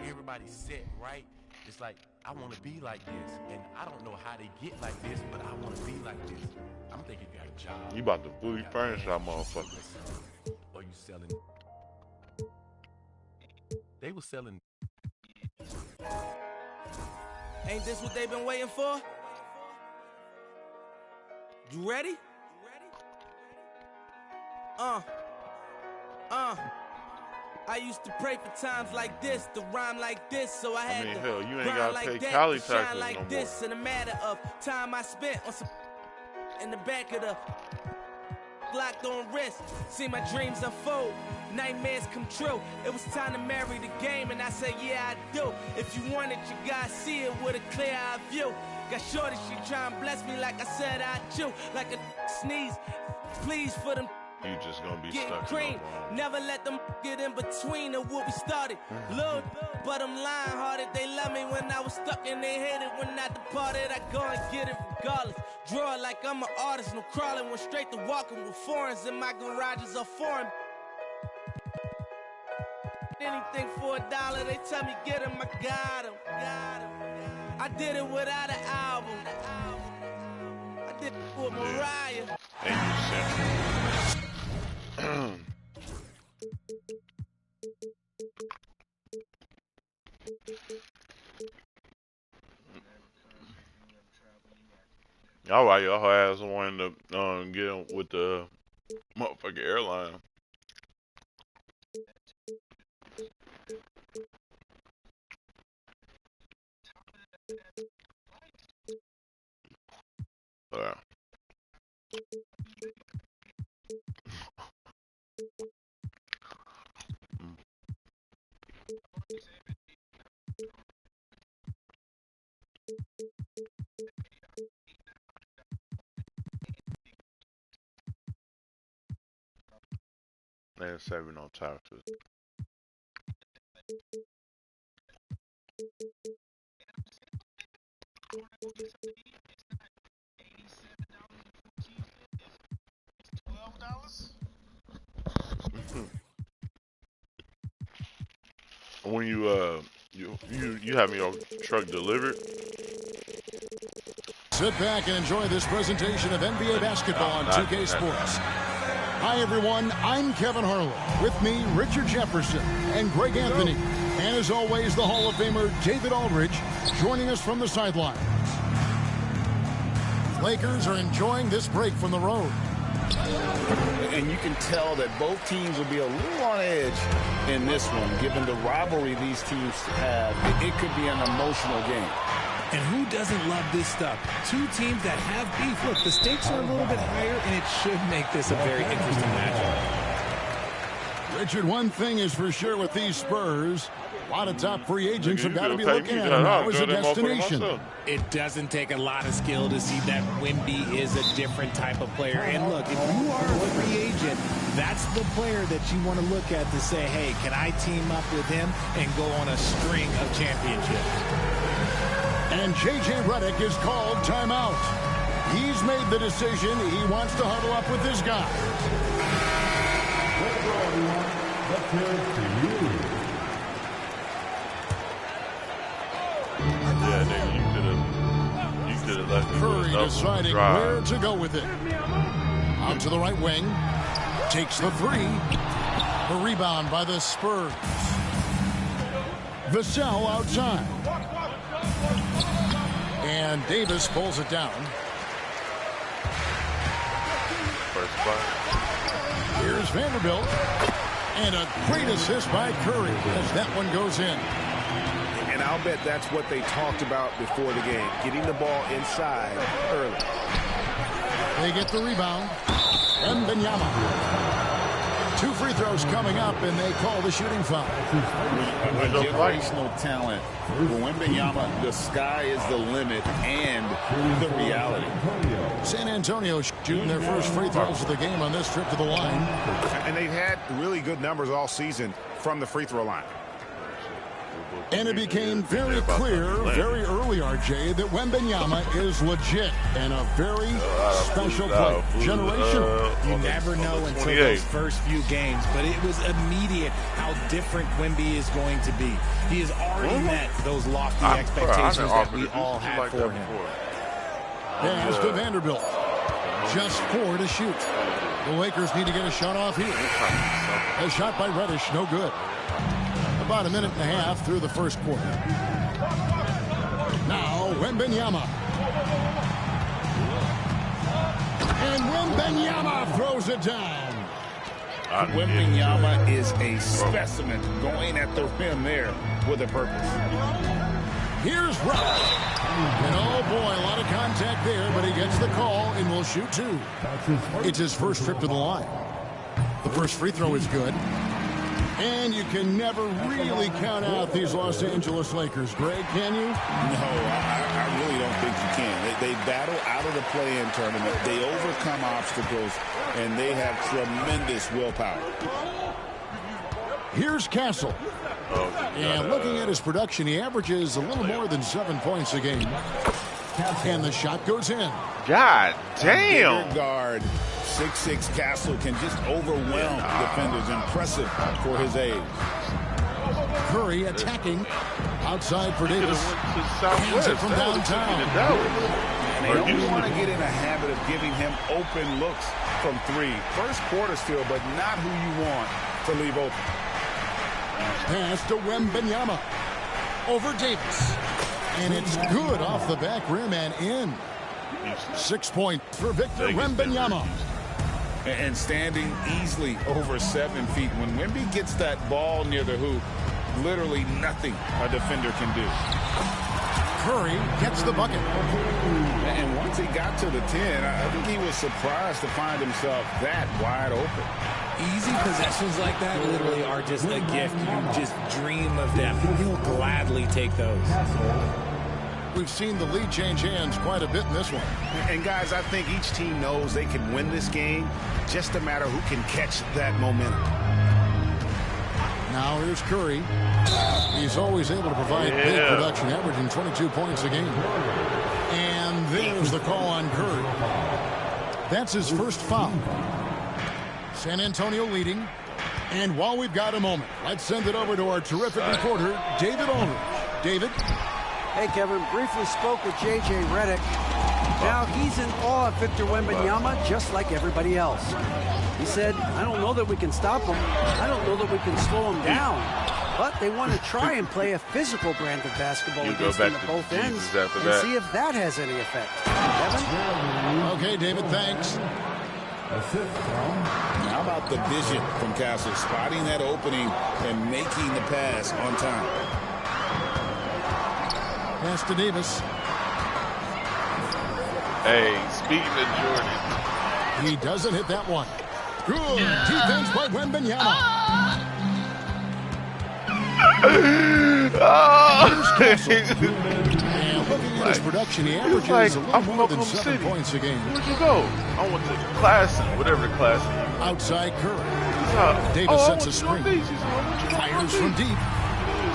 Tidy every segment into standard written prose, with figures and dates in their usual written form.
everybody set right. It's like, I want to be like this, and I don't know how they get like this, but I want to be like this. I'm thinking you got a job. You about to booty furniture, motherfucker. Or you selling? They were selling. Ain't this what they've been waiting for? You ready? I used to pray for times like this, to rhyme like this, so I had to hell, you ain't grind gotta like pay that, Cali to shine taxes like no this. In a matter of time I spent on some in the back of the locked on wrist. See my dreams unfold, nightmares come true. It was time to marry the game, and I said, yeah, I do. If you want it, you gotta see it with a clear eye view. Got shorty, she try and bless me like I said I do. Like a sneeze, please for them. You just gonna be Getting stuck cream, never let them get in between of what we started. Lord, but I'm lying hearted. They love me when I was stuck and they hated when I departed. I go and get it regardless. Draw like I'm an artist, no crawling. Went straight to walking with foreigns in my garages are foreign. Anything for $1, they tell me get him, I got him. I did it without an album. I did it with Mariah. Thank you, Central. All right, y'all ass wanted to get on with the motherfucking airline. Yeah. They're saving on taxes. When you having your truck delivered? Sit back and enjoy this presentation of NBA basketball on 2K Sports. Hi, everyone. I'm Kevin Harlan. With me, Richard Jefferson and Greg Anthony. And as always, the Hall of Famer David Aldridge joining us from the sidelines. Lakers are enjoying this break from the road. And you can tell that both teams will be a little on edge in this one, given the rivalry these teams have. It could be an emotional game. And who doesn't love this stuff? Two teams that have beef. Look, the stakes are a little bit higher, and it should make this a very interesting matchup. Richard, one thing is for sure with these Spurs, a lot of top free agents have got to be looking at them now as a destination. It doesn't take a lot of skill to see that Wemby is a different type of player. And look, if you are a free agent, that's the player that you want to look at to say, hey, can I team up with him and go on a string of championships? And J.J. Redick is called timeout. He's made the decision. He wants to huddle up with this guy. Yeah, nigga, you could have left me Curry deciding where to go with it. Out to the right wing. Takes the three. The rebound by the Spurs. Vassell outside. And Davis pulls it down. First spot. Here's Vanderbilt. And a great assist by Curry as that one goes in. And I'll bet that's what they talked about before the game, getting the ball inside early. They get the rebound. Wembanyama. 2 free throws coming up, and they call the shooting foul. A generational talent. For Wembanyama, the sky is the limit and the reality. San Antonio shooting their first free throws of the game on this trip to the line. And they've had really good numbers all season from the free throw line. And it became very clear, very early, RJ, that Wembanyama is legit and a very special player. Generational. You never know until those first few games, but it was immediate how different Wemby is going to be. He has already met those lofty expectations that we all had for him. Pass to Vanderbilt. Just 4 to shoot. The Lakers need to get a shot off here. A shot by Reddish, no good. About a minute and a half through the first quarter. Now, Wembanyama. And Wembanyama throws it down. Wembanyama is a specimen going at the rim there with a purpose. Here's Rush. And oh boy, a lot of contact there, but he gets the call and will shoot 2. It's his first trip to the line. The first free throw is good. And you can never really count out these Los Angeles Lakers. Greg, can you? No, I really don't think you can. They battle out of the play-in tournament. They overcome obstacles, and they have tremendous willpower. Here's Castle. And looking at his production, he averages a little more than 7 points a game. And the shot goes in. God damn. Bigger guard, 6'6" Castle can just overwhelm defenders. Impressive for his age. Curry attacking. Outside for Davis. Hands it from downtown. And they don't want to get in a habit of giving him open looks from 3. First quarter still, but not who you want to leave open. Pass to Wembanyama. Over Davis. And it's good off the back rim and in. 6 points for Victor Wembanyama. And standing easily over 7 feet. When Wemby gets that ball near the hoop, literally nothing a defender can do. Curry gets the bucket. And once he got to the 10, I think he was surprised to find himself that wide open. Easy possessions like that literally are just a gift. You just dream of them. You'll gladly take those. We've seen the lead change hands quite a bit in this one. And guys, I think each team knows they can win this game. Just a matter who can catch that momentum. Now here's Curry. He's always able to provide big production, averaging 22 points a game. And there's the call on Curry. That's his first foul. San Antonio leading. And while we've got a moment, let's send it over to our terrific reporter, David Aldridge. David? Hey, Kevin. Briefly spoke with J.J. Redick. Now he's in awe of Victor Wembanyama, just like everybody else. He said, I don't know that we can stop him. I don't know that we can slow him down. But they want to try and play a physical brand of basketball against him at both ends and see if that has any effect. Kevin? Okay, David, thanks. How about the vision from Castle, spotting that opening and making the pass on time. Pass to Davis. Hey, speaking of Jordan. He doesn't hit that one. Good defense by Wembanyama. And looking at his production, he averages a little more than 7 points a game. Where'd you go? I went to class, whatever the class is. Outside Curry. Davis sets a screen. Fires from deep.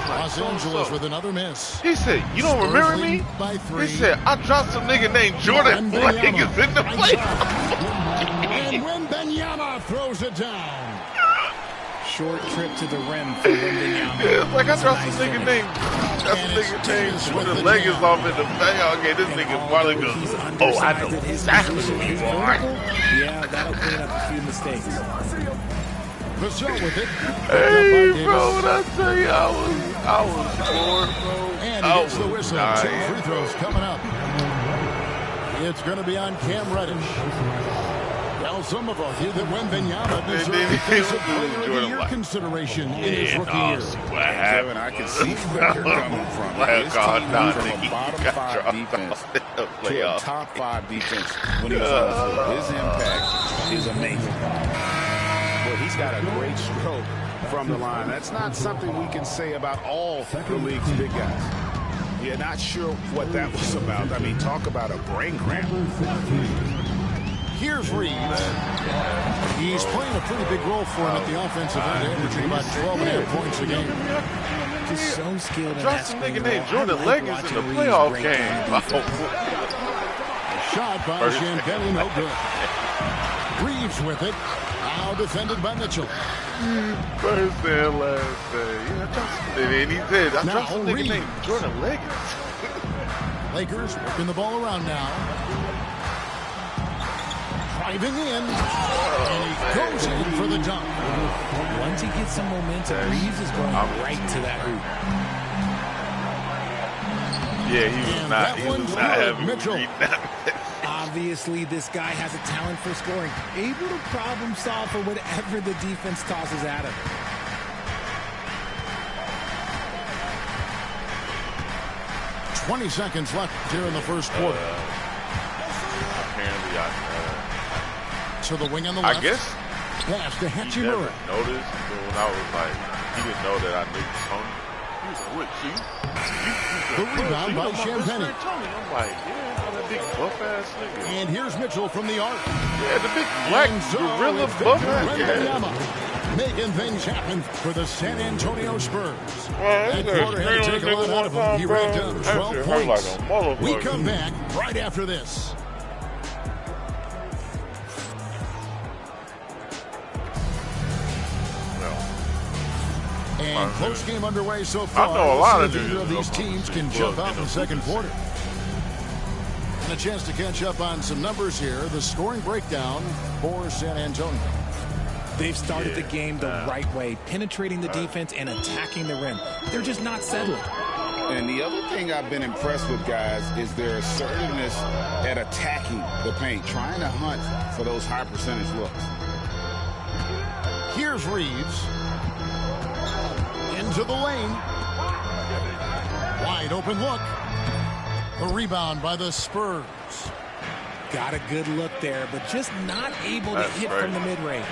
Los Angeles with another miss. He said, you don't remember me? By 3. He said, I dropped some nigga named Jordan Flake in the play. And Wembanyama throws it down. Short trip to the rim for Wembanyama. Yeah, it's like I dropped some nigga named Jordan leg is off in the back. Okay, this nigga probably goes, oh, I know exactly who you are. Yeah, that'll clean up a few mistakes. Vassell with it. Hey, bro, when I tell you, I was bored, bro. And he gets the whistle. 2 free throws coming up. It's going to be on Cam Reddish. Well, some have argued that Wembanyama deserves Defensive Player of the Year consideration in his rookie year. Kevin, I can see where you're coming from. His team moved from a bottom 5 defense to a top 5 defense when he was on the floor. His impact is amazing. Well, he's got a great stroke from the line. That's not something we can say about all the league's big guys. Yeah, not sure what that was about. I mean, talk about a brain cramp. Here's Reeves. He's playing a pretty big role for him at the offensive end, averaging about 12.5 points a game. just so skilled in Drop that some screen nigga roll. named Jordan I like Leggings in watching the Reeves playoff break down game. the defense. Shot by First. Champelli, no good. Reeves with it. Now defended by Mitchell. First and last day. Yeah, I dropped some, and he said, I Now dropped some nigga Reeves. named Jordan Leggings. Lakers working the ball around now. Driving in. And he goes in for the dunk. Once he gets some momentum, Reeves is going right to that hoop. Yeah, he was And not. that He was one's not good, having Mitchell. me read that. Obviously, this guy has a talent for scoring, able to problem solve for whatever the defense tosses at him. 20 seconds left here in the first quarter. Apparently, To the wing on the I left. guess Pass to he never Hachimura. noticed, but when I was like, he didn't know that I knew Tony. He was like, what, see? The rebound by Champagny. Tony. I'm like, yeah, that big buff-ass nigga. And here's Mitchell from the arc. Yeah, the big black And so gorilla it's buff-ass. Victor Yeah. Wembanyama making things happen for the San Antonio Spurs. Well, That quarter had to take a lot out of him. He racked up 12 points. We come back right after this. And close game underway so far. I know a lot of We'll see if either dudes of these teams can jump out in the second quarter. And a chance to catch up on some numbers here. The scoring breakdown for San Antonio. They've started the game the right way, penetrating the defense and attacking the rim. They're just not settling. And the other thing I've been impressed with, guys, is their assertiveness at attacking the paint, trying to hunt for those high percentage looks. Here's Reeves. Into the lane. Wide open look. The rebound by the Spurs. Got a good look there, but just not able to hit from the mid-range.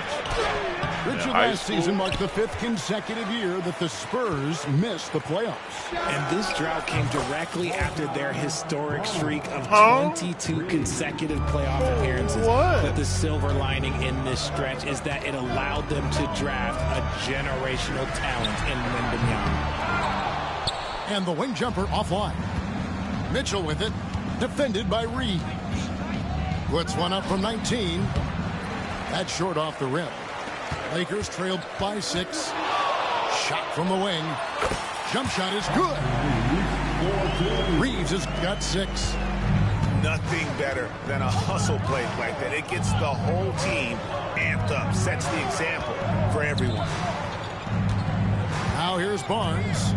Richard, last season marked the 5th consecutive year that the Spurs missed the playoffs. And this drought came directly after their historic streak of 22 consecutive playoff appearances. But the silver lining in this stretch is that it allowed them to draft a generational talent in Wembanyama. And the wing jumper offline. Mitchell with it, defended by Reeves. Puts one up from 19. That's short off the rim. Lakers trailed by 6. Shot from the wing. Jump shot is good. Reeves has got 6. Nothing better than a hustle play like that. It gets the whole team amped up, sets the example for everyone. Now here's Barnes.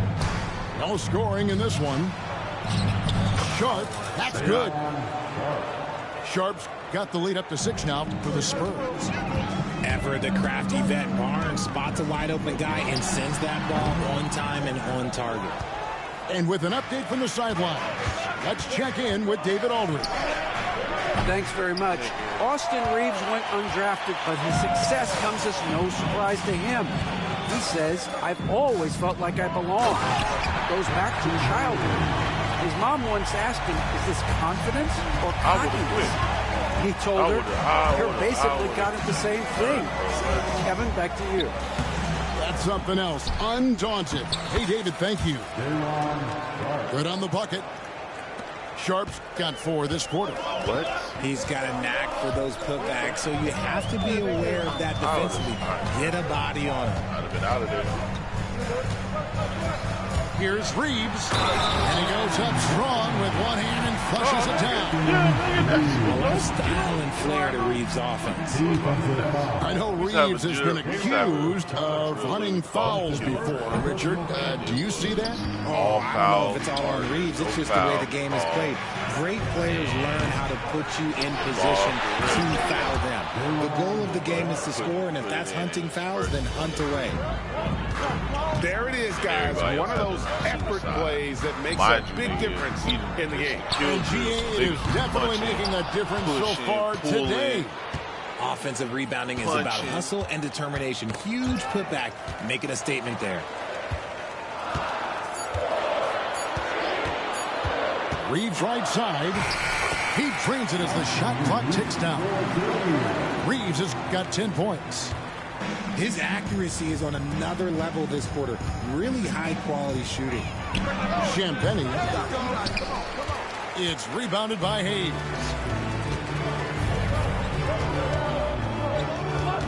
No scoring in this one. Sharp, that's good. Sharp's got the lead up to 6 now for the Spurs. Ever the crafty vet, Barnes spots a wide open guy and sends that ball on time and on target. And with an update from the sideline, let's check in with David Aldridge. Thanks very much. Austin Reeves went undrafted, but his success comes as no surprise to him. He says, I've always felt like I belong. Goes back to childhood. His mom once asked him, is this confidence or cockiness? He told her, you're basically got it the same thing. Kevin, back to you. That's something else. Undaunted. Hey, David, thank you. Good on the bucket. Sharp's got 4 this quarter. What? He's got a knack for those putbacks, so you have to be aware of that defensively. Get a body on him. I'd have been out of there. Here's Reeves, and he goes up strong with one hand and flushes it down. A lot of style and flair to Reeves' offense. I know Reeves has been accused of hunting fouls before, Richard. Do you see that? Oh, I don't know if it's all on Reeves. It's just the way the game is played. Great players learn how to put you in position to foul them. The goal of the game is to score, and if that's hunting fouls, then hunt away. There it is, guys. One of those effort plays that makes a big difference in the game. And GA is definitely making a difference so far today. Offensive rebounding is about hustle and determination. Huge putback, making a statement there. Reeves right side. He drains it as the shot clock ticks down. Reeves has got 10 points. His accuracy is on another level this quarter. Really high-quality shooting. Champagnie. It's rebounded by Hayes.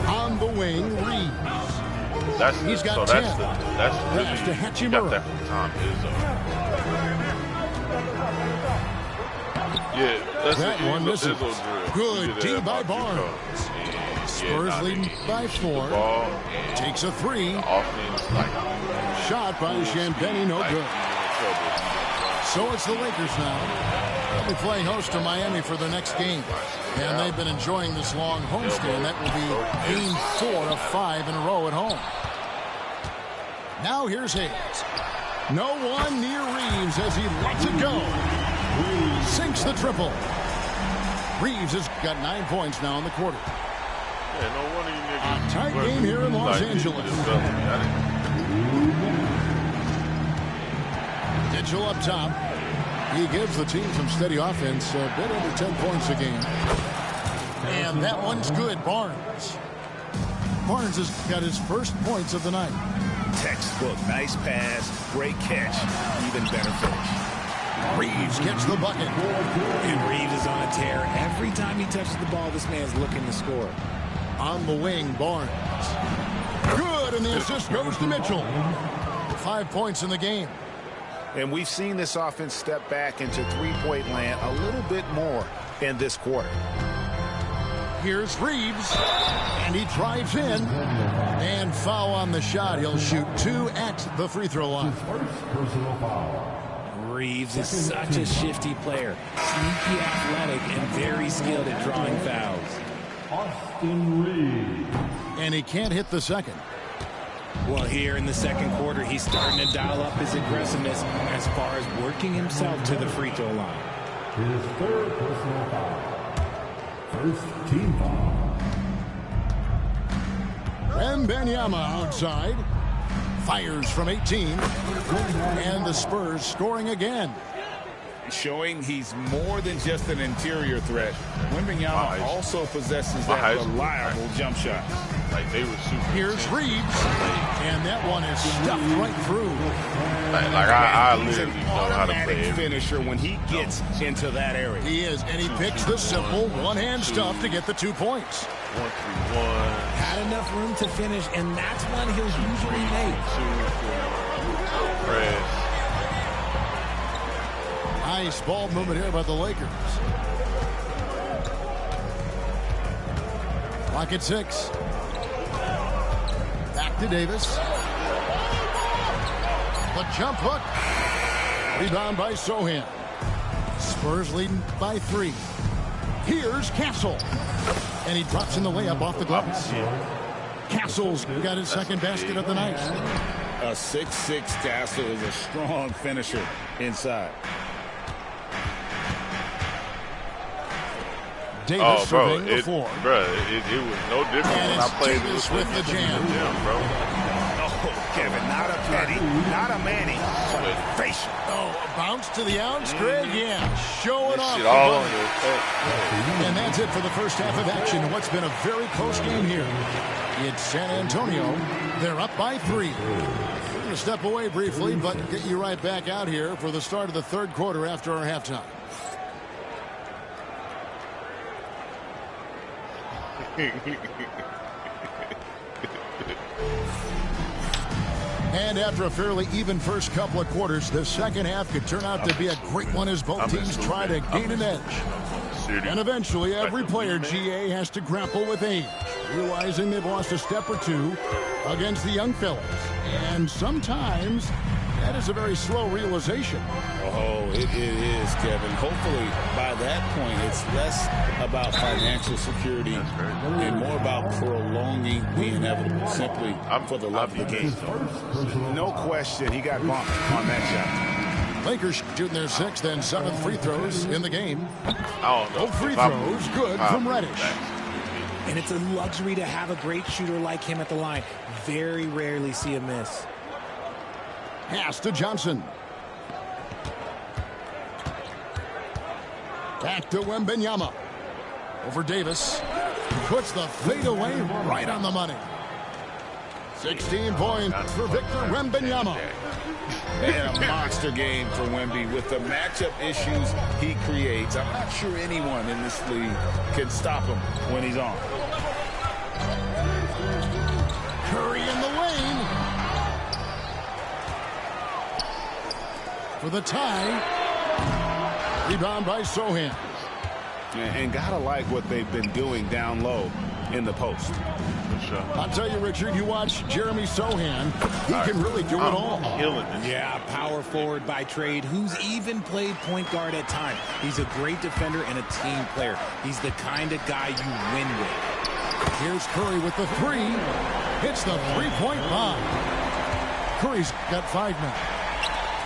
On the wing, Reeves. He's got 10. That's really, Pass to he got Hachimura. that from Tom Izzo. Yeah, that's That the one misses. Izzo drill. Good He did D that by about Barnes. Chico. Spurs leading by 4. Ball, Takes a 3. offense, like, Shot by Champagnie, no good. So it's the Lakers now. They'll be playing host to Miami for their next game. And they've been enjoying this long homestand. That will be game 4 of 5 in a row at home. Now here's Hayes. No one near Reeves as he lets it go. Sinks the triple. Reeves has got 9 points now in the quarter. Yeah, no wonder you niggas. A tight game here in Los Angeles. Mitchell up top. He gives the team some steady offense, a bit under 10 points a game. And that one's good, Barnes. Barnes has got his first points of the night. Textbook, nice pass, great catch, even better finish. Reeves gets the bucket. And Reeves is on a tear. Every time he touches the ball, this man's looking to score. On the wing, Barnes. Good, and the assist goes to Mitchell. 5 points in the game. And we've seen this offense step back into three-point land a little bit more in this quarter. Here's Reeves, and he drives in. And foul on the shot. He'll shoot 2 at the free throw line. Reeves is such a shifty player. Sneaky athletic and very skilled at drawing fouls. Austin Reeves. And he can't hit the second. Well, here in the second quarter, he's starting to dial up his aggressiveness as far as working himself to the free throw line. His third personal foul. First team foul. Wembanyama outside. Fires from 18. And the Spurs scoring again. Showing he's more than just an interior threat. Wembanyama also possesses that reliable jump shot. Like they were super. Here's Reeves, and that one is stuffed right through. I literally know how to play it. Finisher when he gets into that area. He is, and he picks the simple one-hand stuff to get the 2 points. 1-3-1. Had enough room to finish, and that's one he'll usually make. Nice ball movement here by the Lakers. Clock at 6. Back to Davis. The jump hook. Rebound by Sohan. Spurs leading by 3. Here's Castle. And he drops in the layup off the glass. Castle's got his second basket of the night. A 6'6" Castle is a strong finisher inside. Davis surveying the floor. It was no different when I played Davis with the jam. Bro. Oh, Kevin, not a penny, not a manny, but a facial. Oh, a bounce to the outs, Greg. Yeah, showing off. Shit all on your face. And that's it for the first half of action. What's been a very close game here. It's San Antonio. They're up by 3. We're going to step away briefly, but get you right back out here for the start of the third quarter after our halftime. And after a fairly even first couple of quarters, the second half could turn out to be a great one as both teams try to gain an edge. And eventually, every player, GA, has to grapple with age, realizing they've lost a step or two against the young fellas. And sometimes that is a very slow realization. Oh, it is, Kevin. Hopefully, by that point, it's less about financial security and more about prolonging the inevitable, simply for the love of the game. No question, he got bumped on that shot. Lakers shooting their 6th and 7th free throws in the game. I don't know. Both free throws good from Reddish. And it's a luxury to have a great shooter like him at the line. Very rarely see a miss. Pass to Johnson. Back to Wembanyama. Over Davis. Puts the fadeaway right on the money. 16 points for Victor Wembanyama. And a monster game for Wemby with the matchup issues he creates. I'm not sure anyone in this league can stop him when he's on. Curry in the lane for the tie. Rebound by Sochan. And gotta like what they've been doing down low in the post. I'll tell you, Richard, you watch Jeremy Sochan, he can really do it all. Yeah, power forward by trade, who's even played point guard at times. He's a great defender and a team player. He's the kind of guy you win with. Here's Curry with the three. Hits the three-point bomb. Curry's got 5 now.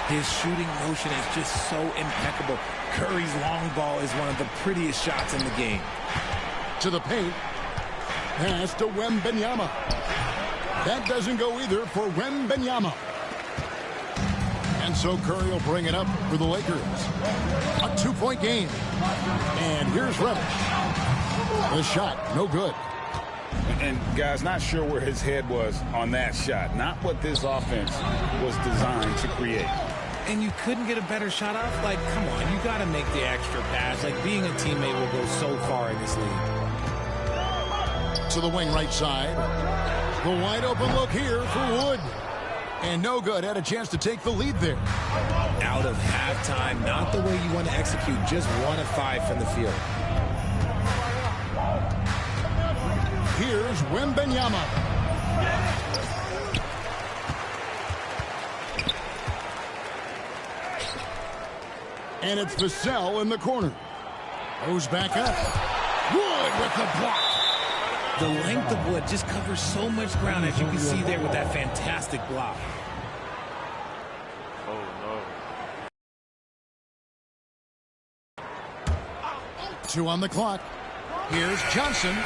His shooting motion is just so impeccable. Curry's long ball is one of the prettiest shots in the game. To the paint. Pass to Wembanyama. That doesn't go either for Wembanyama. And so Curry will bring it up for the Lakers. A 2-point game. And here's Reddish. The shot, no good. And, guys, not sure where his head was on that shot. Not what this offense was designed to create. And you couldn't get a better shot off? Like, come on, you got to make the extra pass. Like, being a teammate will go so far in this league. To the wing right side. The wide open look here for Wood. And no good. Had a chance to take the lead there. Out of halftime, not the way you want to execute. Just 1 of 5 from the field. Here's Wembanyama. And it's Vassell in the corner. Goes back up. Wood with the block. The length of Wood just covers so much ground, as you can see there with that fantastic block. Oh, no. 2 on the clock. Here's Johnson.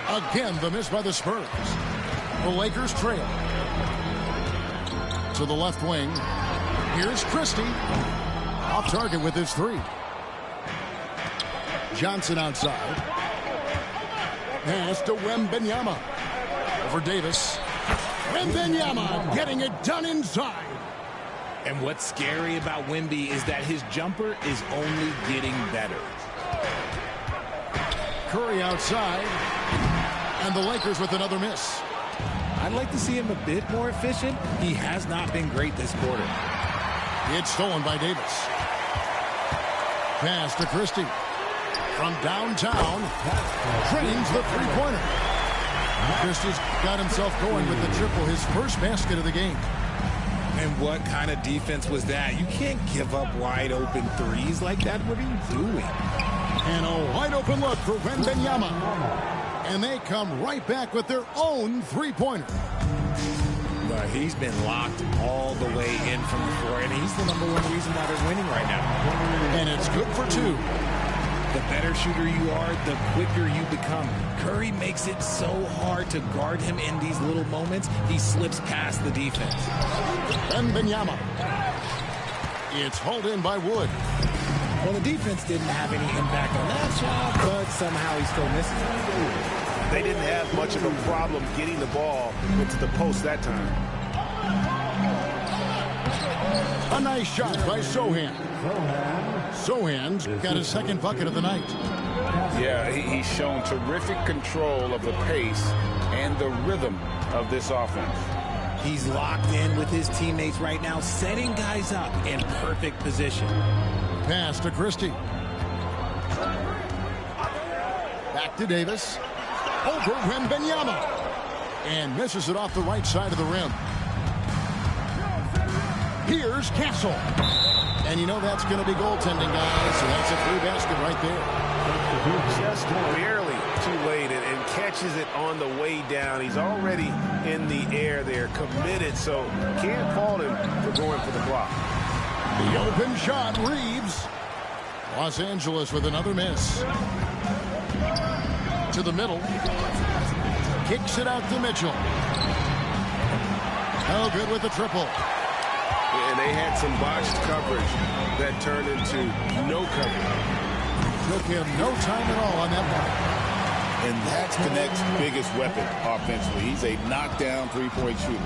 Again, the miss by the Spurs. The Lakers trail. To the left wing. Here's Christie. Off target with his 3. Johnson outside. Pass to Wembanyama. Over Davis. Wembanyama getting it done inside. And what's scary about Wemby is that his jumper is only getting better. Curry outside. And the Lakers with another miss. I'd like to see him a bit more efficient. He has not been great this quarter. It's stolen by Davis. Pass to Christie. From downtown, drains the three-pointer. Christie's got himself going with the triple, his first basket of the game. And what kind of defense was that? You can't give up wide open threes like that. What are you doing? And a wide open look for Wembanyama. And they come right back with their own three-pointer. But he's been locked all the way in from the floor, and he's the #1 reason why they're winning right now. And it's good for 2. The better shooter you are, the quicker you become. Curry makes it so hard to guard him in these little moments. He slips past the defense. Wembanyama. It's hauled in by Wood. Well, the defense didn't have any impact on that shot, but somehow he still misses it. They didn't have much of a problem getting the ball into the post that time. A nice shot by Sochan. Sochan's got his second bucket of the night. Yeah, he's shown terrific control of the pace and the rhythm of this offense. He's locked in with his teammates right now, setting guys up in perfect position. Pass to Christie. Back to Davis. Over Wembanyama. And misses it off the right side of the rim. Here's Castle. And you know that's going to be goaltending, guys. So that's a free basket right there. Just barely too late and catches it on the way down. He's already in the air there, committed, so can't fault him for going for the block. The open shot, Reeves. Los Angeles with another miss. To the middle. Kicks it out to Mitchell. No good with the triple. And they had some botched coverage that turned into no coverage. Took him no time at all on that And that's Connect's biggest weapon offensively. He's a knockdown three-point shooter.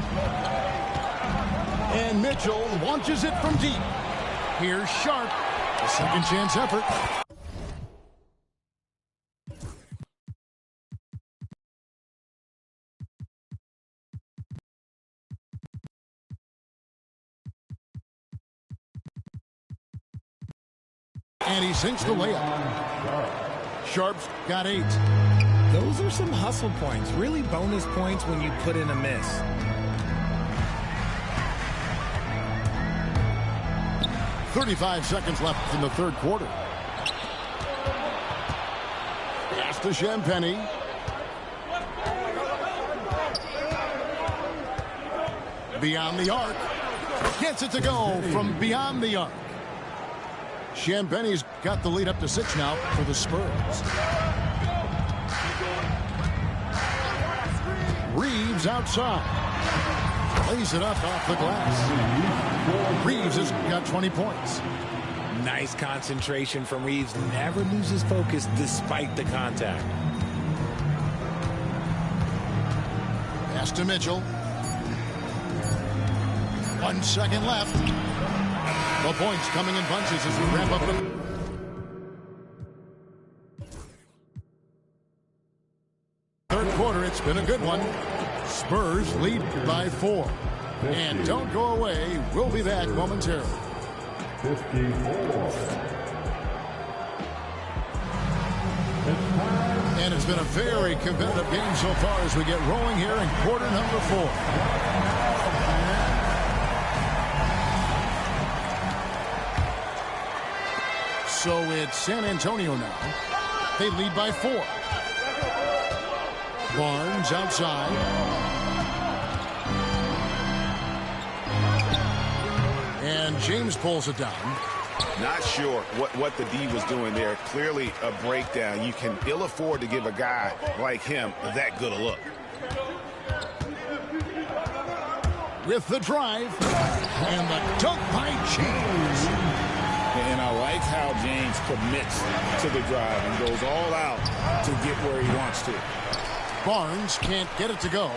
And Mitchell launches it from deep. Here's Sharp. A second chance effort. And he sinks the layup. Sharp's got 8. Those are some hustle points. Really bonus points when you put in a miss. .35 seconds left in the third quarter. Pass to Champagnie. Beyond the arc. Gets it to go from beyond the arc. Champagnie's got the lead up to 6 now for the Spurs. Reeves outside. Lays it up off the glass. Reeves has got 20 points. Nice concentration from Reeves. Never loses focus despite the contact. Pass to Mitchell. 1 second left. The points coming in bunches as we wrap up the... third quarter. It's been a good one. Spurs lead by 4. And don't go away. We'll be back momentarily. 54. And it's been a very competitive game so far as we get rolling here in quarter number 4. So it's San Antonio now. They lead by 4. Barnes outside. And James pulls it down. Not sure what the D was doing there. Clearly a breakdown. You can ill afford to give a guy like him that good a look. With the drive. And the dunk by James. And I like how James commits to the drive and goes all out to get where he wants to. Barnes can't get it to go.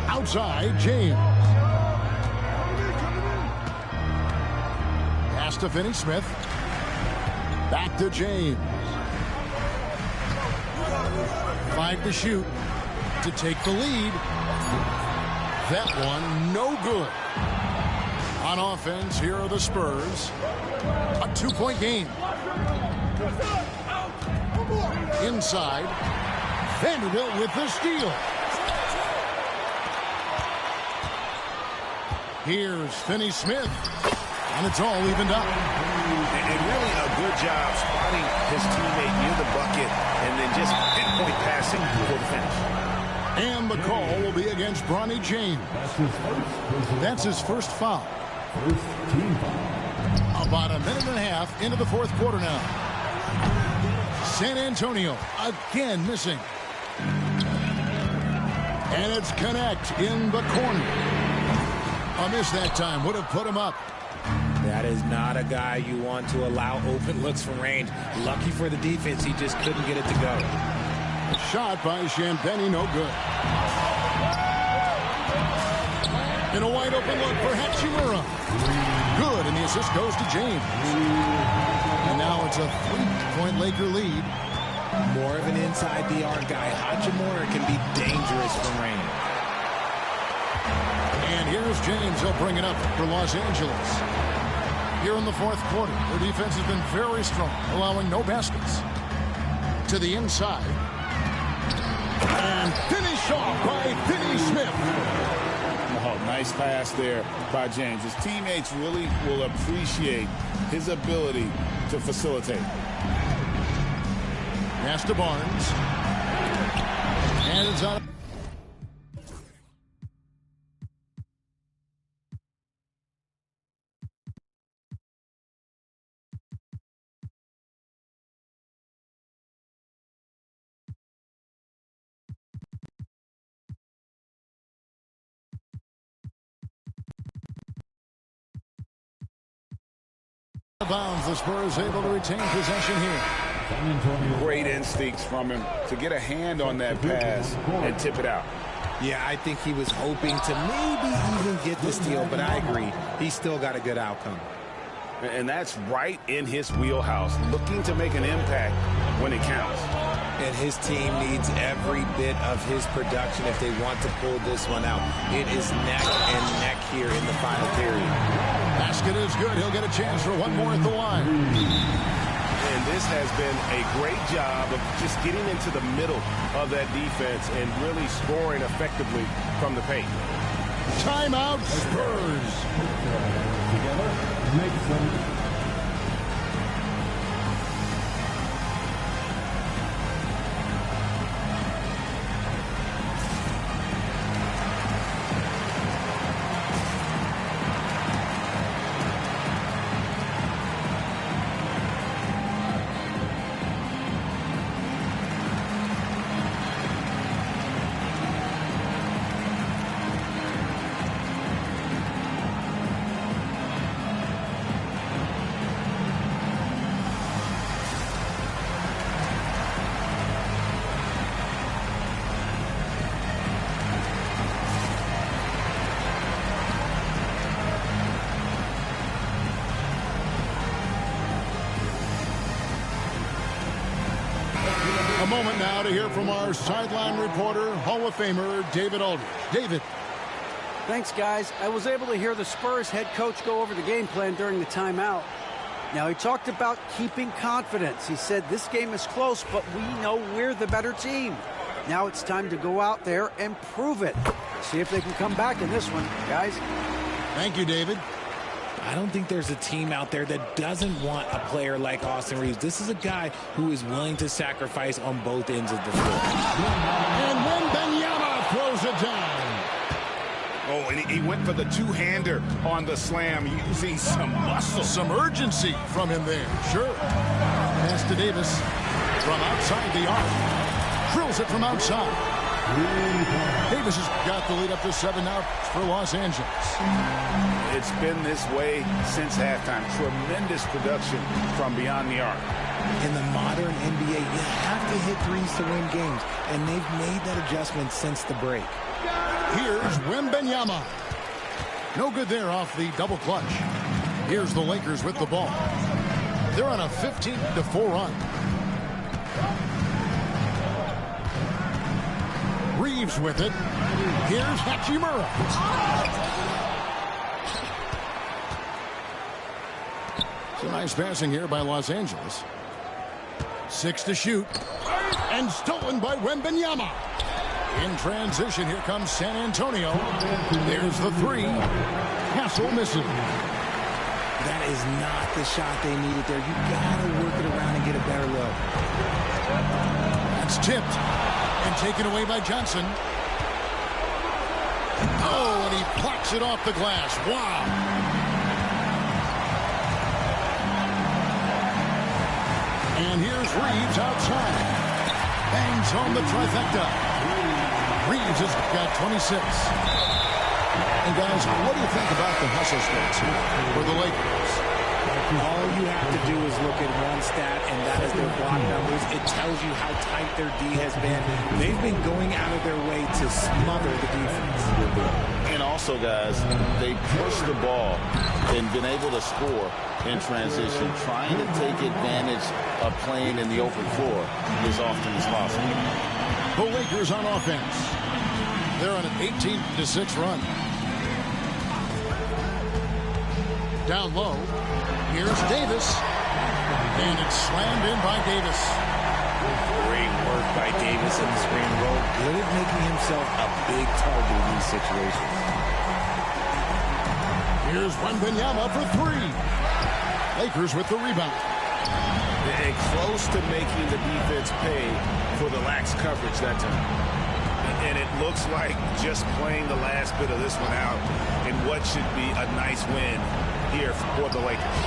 Outside, James. Pass to Finney-Smith. Back to James. 5 to shoot to take the lead. That one, no good. On offense, here are the Spurs. A 2-point game. Inside. Vanderbilt with the steal. Here's Finney-Smith. And it's all evened up. And really a good job spotting his teammate near the bucket and then just pinpoint passing for the finish. And the call will be against Bronny James. That's his first foul. About a minute and a half into the fourth quarter now. San Antonio again missing. And it's Connect in the corner. A miss that time would have put him up. That is not a guy you want to allow open looks from range. Lucky for the defense, he just couldn't get it to go. Shot by Champagnie, no good. In a wide open look for Hachimura. Good, and the assist goes to James. And now it's a 3-point Laker lead. More of an inside the arc guy. Hachimura can be dangerous from range. And here's James. He'll bring it up for Los Angeles. Here in the fourth quarter, their defense has been very strong, allowing no baskets. To the inside. And finish off by Finney-Smith. Oh, nice pass there by James. His teammates really will appreciate his ability to facilitate. Pass to Barnes. And it's out. Bounds, the Spurs able to retain possession here. Great instincts from him to get a hand on that pass and tip it out. Yeah, I think he was hoping to maybe even get the steal, but I agree. He still got a good outcome. And that's right in his wheelhouse, looking to make an impact when it counts. And his team needs every bit of his production if they want to pull this one out. It is neck and neck here in the final period. Basket is good. He'll get a chance for one more at the line. And this has been a great job of just getting into the middle of that defense and really scoring effectively from the paint. Timeout, Spurs. Together, make some. A moment now to hear from our sideline reporter, Hall of Famer David Aldridge. David. Thanks, guys. I was able to hear the Spurs head coach go over the game plan during the timeout. Now, he talked about keeping confidence. He said this game is close, but we know we're the better team. Now it's time to go out there and prove it. See if they can come back in this one, guys. Thank you, David. I don't think there's a team out there that doesn't want a player like Austin Reaves. This is a guy who is willing to sacrifice on both ends of the floor. And Wembanyama throws it down. Oh, and he went for the two-hander on the slam, using some muscle. Some urgency from him there. Sure. Pass to Davis from outside the arc. Drills it from outside. Davis has got the lead up to 7 now for Los Angeles. It's been this way since halftime. Tremendous production from beyond the arc. In the modern NBA, you have to hit threes to win games, and they've made that adjustment since the break. Here's Wembanyama. No good there off the double clutch. Here's the Lakers with the ball. They're on a 15-4 run. Reaves with it. Here's Hachimura. It's a nice passing here by Los Angeles. 6 to shoot. And stolen by Wembanyama. In transition, here comes San Antonio. There's the 3. Hassel misses. That is not the shot they needed there. You gotta work it around and get a better look. That's tipped. And taken away by Johnson. Oh, and he plucks it off the glass. Wow. And here's Reaves outside. Bangs on the trifecta. Reaves has got 26. And guys, what do you think about the hustle stats here for the Lakers? All you have to do is look at one stat, and that is their block numbers. It tells you how tight their D has been. They've been going out of their way to smother the defense. And also, guys, they push the ball and been able to score in transition, trying to take advantage of playing in the open floor as often as possible. The Lakers on offense. They're on an 18-6 run. Down low. Here's Davis. And it's slammed in by Davis. Great work by Davis in the screen roll. Good at making himself a big target in these situations. Here's Wembanyama for 3. Lakers with the rebound. And close to making the defense pay for the lax coverage that time. And it looks like just playing the last bit of this one out in what should be a nice win here for the Lakers.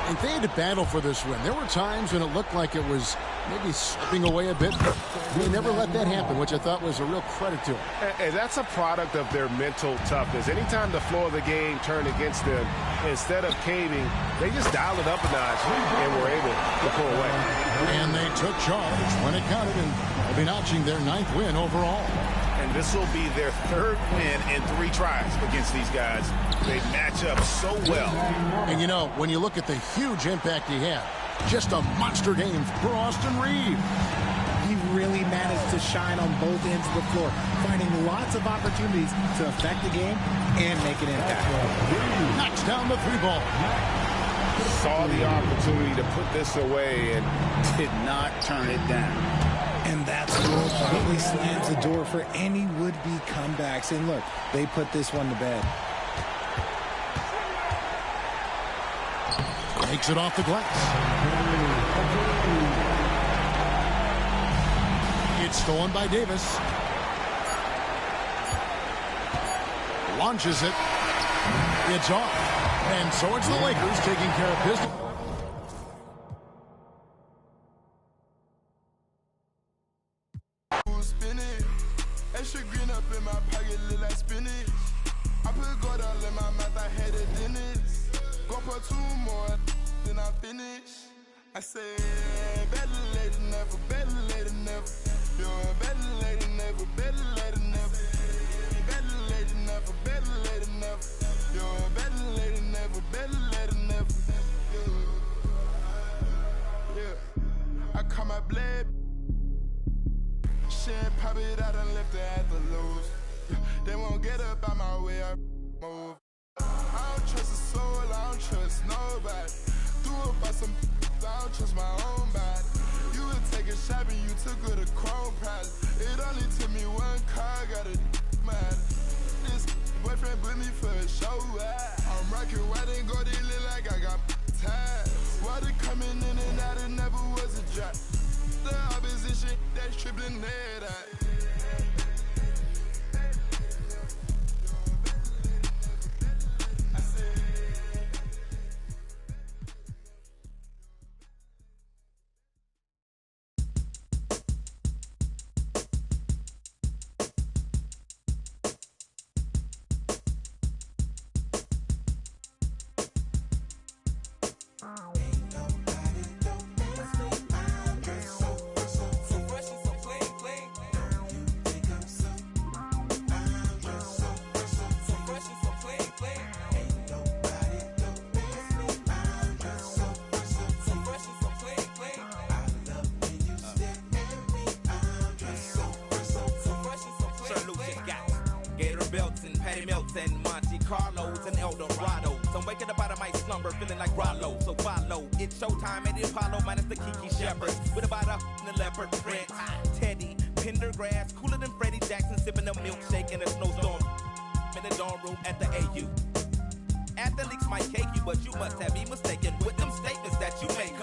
And they had to battle for this win. There were times when it looked like it was maybe slipping away a bit. They never let that happen, which I thought was a real credit to them. And that's a product of their mental toughness. Anytime the floor of the game turned against them, instead of caving, they just dialed it up a notch and were able to pull away. And they took charge when it counted, and they'll be notching their 9th win overall. And this will be their 3rd win in 3 tries against these guys. They match up so well. And you know, when you look at the huge impact he had, just a monster game for Austin Reeves. He really managed to shine on both ends of the floor, finding lots of opportunities to affect the game and make an impact. Knocks down the 3 ball. Saw the opportunity to put this away and did not turn it down. And that score probably slams the door for any would-be comebacks. And look, they put this one to bed. Takes it off the glass. It's stolen by Davis. Launches it. It's off. And so it's the Lakers taking care of business. Extra green up in my pocket, look like spinach. I put gold all in my mouth, I had a dentist. Go put 2 more, then I finish. I said, better later, never, better later, never. You're better later, never, better later, never. Better later, never, better later, never. You're better later, never, better later, never. Yeah. I call my blade. Shit, pop it out and left it at the lows. They won't get up out my way, I move. I don't trust a soul, I don't trust nobody. Threw up by some, I don't trust my own body. You would take a shot and you took her to Chrome Palace. It only took me 1 car, got a mad. This boyfriend put me for a show. I'm rocking white and gold, it look like I got ties. Water coming in and out, it never was a drop. The opposition that's tripling head out. and Monte Carlos and El Dorado. So I'm waking up out of my slumber feeling like Rollo. So follow, it's showtime at the Apollo minus the Kiki Shepherd. With about a the leopard print. Teddy, Pendergrass, cooler than Freddie Jackson, sipping a milkshake in a snowstorm. In the dorm room at the AU. Athletes might cake you, but you must have me mistaken with them statements that you make,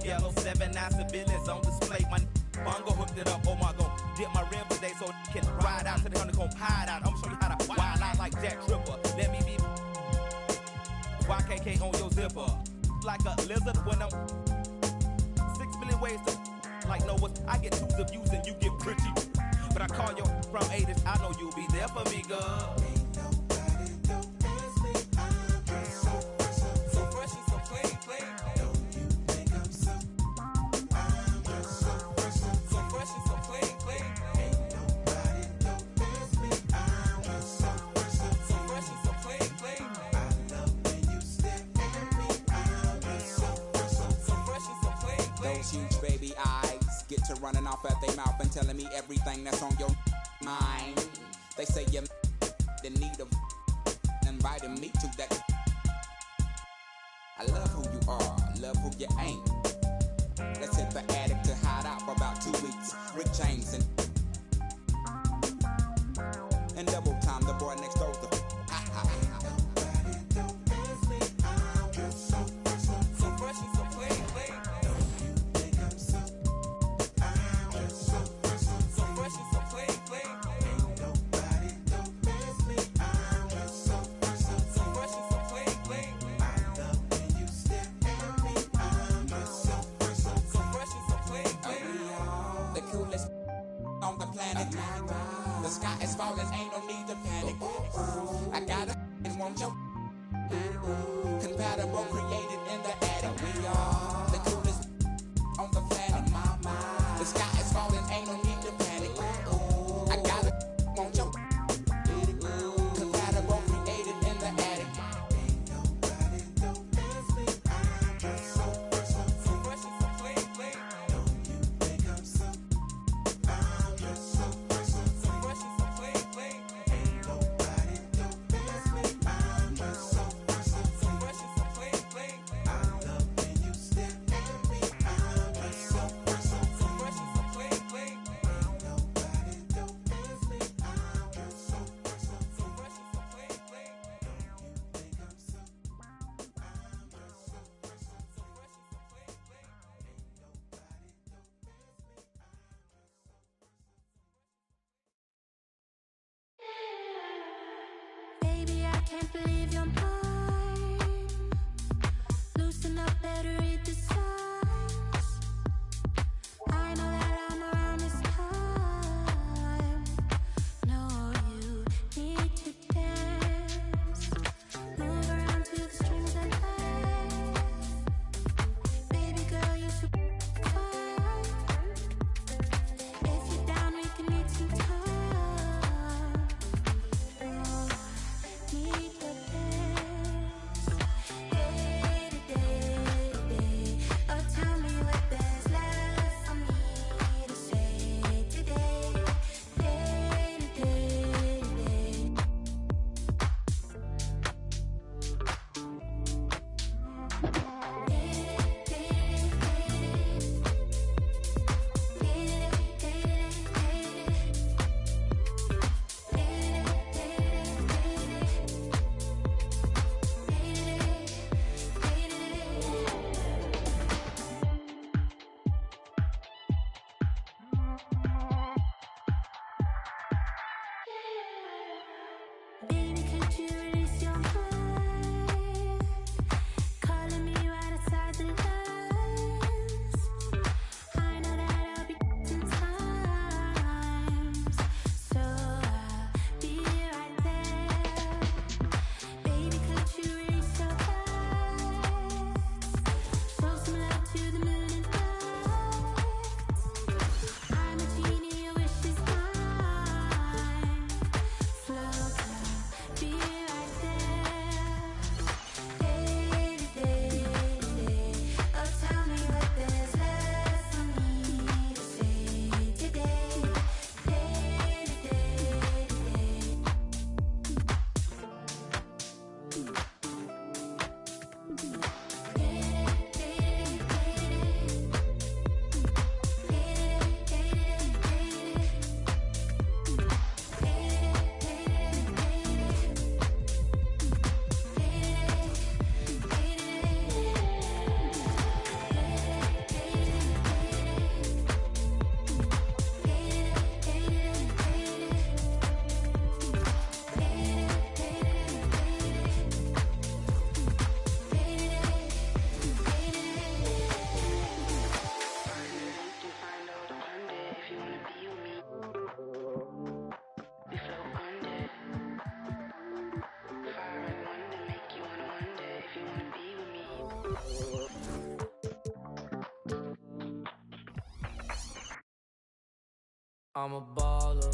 Yellow 7-9 civilians on display. My bongo hooked it up. Oh my god, dip my rim today so it can ride out to the honeycomb hide out. I'm gonna show you how to wild out like Jack Tripper. Let me be YKK on your zipper. Like a lizard when I'm 6 million ways to like Noah's. I get twos of views and you get pretty. But I call you from 80s. I know you'll be there for me, girl. Huge baby eyes get to running off at their mouth and telling me everything that's on your mind. They say you're in need of inviting me to that. I love who you are, love who you ain't. Let's hit the attic to hide out for about 2 weeks. Rick James and In double time, the boy next door's the on the planet. The sky is falling, ain't no need to panic. I got a and won't you? Compatible, created in the attic. We are the coolest on the planet. The sky is falling, ain't no need to panic. I got a won't you? Compatible, created in the attic. Can't believe you're mine. Loosen up, better read the signs. I know that I'm around this time. No, you need to dance. Move around to the strings I like. Baby girl, you should fine. If you're down, we can meet some time. Need to dance. Day to day to day. Oh, tell me what there's left for me to say today. Day to day to day. Baby, can't you release your mind? Calling me right outside the lines. I know that I'll be sometimes, so I'll be right there. Baby, can't you release your mind? Show some love to the moon and back. I'm a genie, your wish is mine. Float down, be right there. Day to day to day. Oh, tell me what there's left for me to say today. Day to day to day. I'm a baller.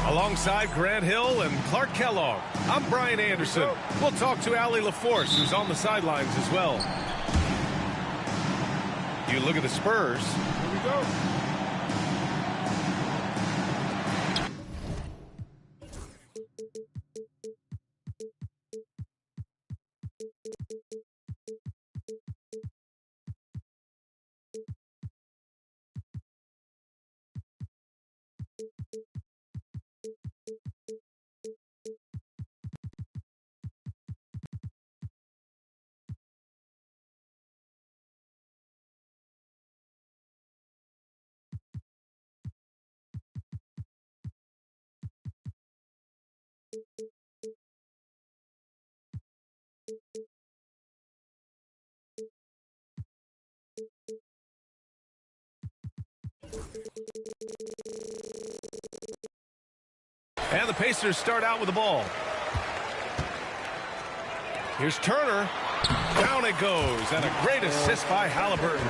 Alongside Grant Hill and Clark Kellogg, I'm Brian Anderson. We'll talk to Allie LaForce, who's on the sidelines as well. You look at the Spurs. Here we go. And the Pacers start out with the ball. Here's Turner. Down it goes. And a great assist by Halliburton.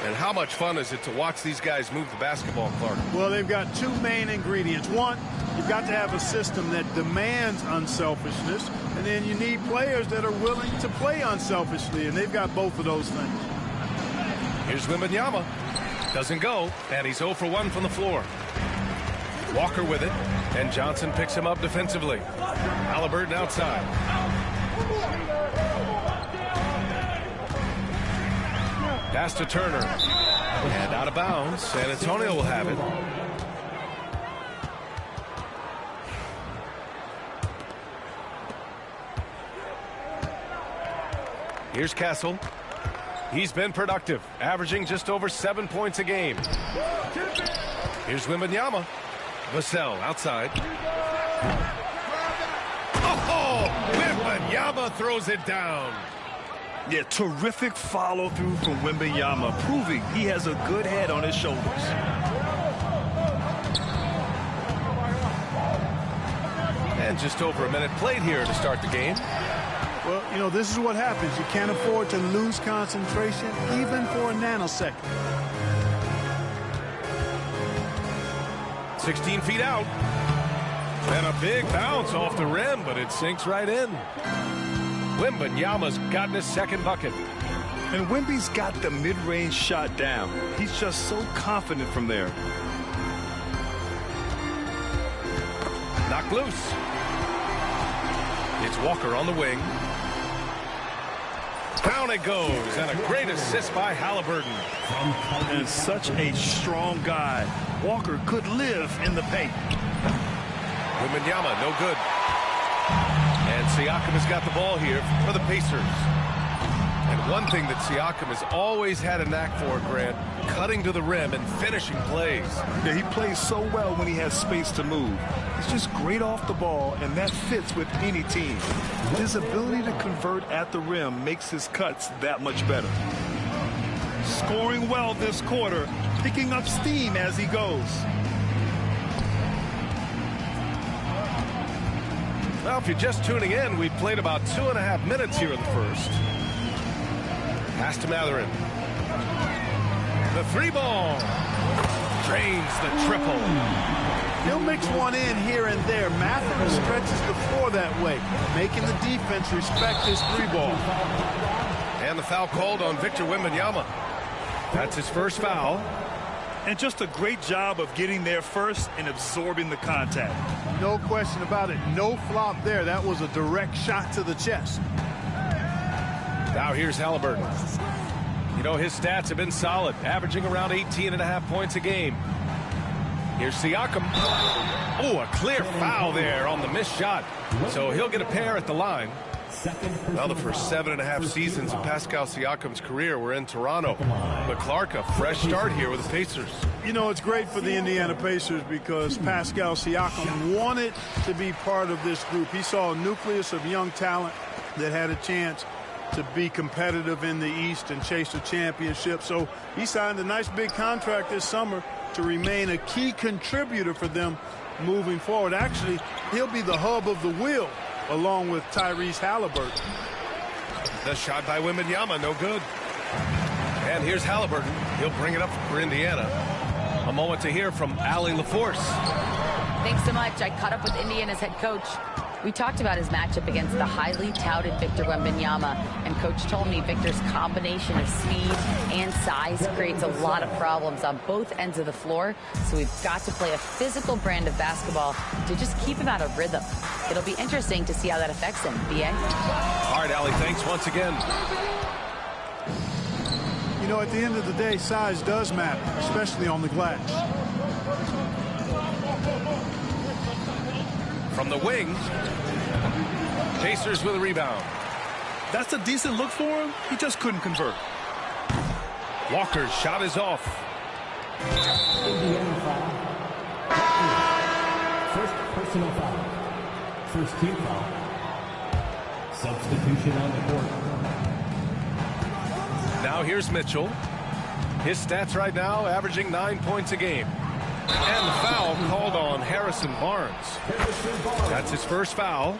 And how much fun is it to watch these guys move the basketball, Clark? Well, they've got two main ingredients. One, you've got to have a system that demands unselfishness, and then you need players that are willing to play unselfishly, and they've got both of those things. Here's Wembanyama. Doesn't go, and he's 0 for 1 from the floor. Walker with it, and Johnson picks him up defensively. Halliburton outside. Pass to Turner. And out of bounds. San Antonio will have it. Here's Castle. He's been productive, averaging just over 7 points a game. Here's Wembanyama. Vassell outside. Oh, Wembanyama throws it down. Yeah, terrific follow-through from Wembanyama, proving he has a good head on his shoulders. And just over a minute played here to start the game. Well, you know, this is what happens. You can't afford to lose concentration, even for a nanosecond. 16 feet out. And a big bounce off the rim, but it sinks right in. Wembanyama's gotten his second bucket. And Wemby's got the mid-range shot down. He's just so confident from there. Knocked loose. It's Walker on the wing. Down it goes, and a great assist by Halliburton. And such a strong guy. Walker could live in the paint. Wembanyama, no good. And Siakam has got the ball here for the Pacers. And one thing that Siakam has always had a knack for, Grant, cutting to the rim and finishing plays. Yeah, he plays so well when he has space to move. He's just great off the ball, and that fits with any team. His ability to convert at the rim makes his cuts that much better. Scoring well this quarter, picking up steam as he goes. Well, if you're just tuning in, we've played about 2.5 minutes here in the first. Pass to Mathurin. The three ball. Drains the triple. He'll mix one in here and there. Mathurin stretches the floor that way, making the defense respect his three ball. And the foul called on Victor Wembanyama. That's his first foul. And just a great job of getting there first and absorbing the contact. No question about it. No flop there. That was a direct shot to the chest. Now here's Halliburton. You know, his stats have been solid, averaging around 18.5 points a game. Here's Siakam. Oh, a clear foul there on the missed shot. So he'll get a pair at the line. Well, the first 7.5 seasons of Pascal Siakam's career were in Toronto. But Clark, a fresh start here with the Pacers. You know, it's great for the Indiana Pacers because Pascal Siakam wanted to be part of this group. He saw a nucleus of young talent that had a chance to be competitive in the East and chase a championship. So he signed a nice big contract this summer to remain a key contributor for them moving forward. Actually, he'll be the hub of the wheel along with Tyrese Halliburton. The shot by Wembanyama, no good. And here's Halliburton. He'll bring it up for Indiana. A moment to hear from Allie LaForce. Thanks so much. I caught up with Indiana's head coach. We talked about his matchup against the highly touted Victor Wembanyama, and Coach told me Victor's combination of speed and size creates a lot of problems on both ends of the floor, so we've got to play a physical brand of basketball to just keep him out of rhythm. It'll be interesting to see how that affects him. B.A.? All right, Allie, thanks once again. You know, at the end of the day, size does matter, especially on the glass. From the wing, Pacers with a rebound. That's a decent look for him. He just couldn't convert. Walker's shot is off. Indiana foul. First personal foul. First team foul. Substitution on the court. Now here's Mitchell. His stats right now averaging 9 points a game. And the foul called on Harris Harrison Barnes. That's his first foul.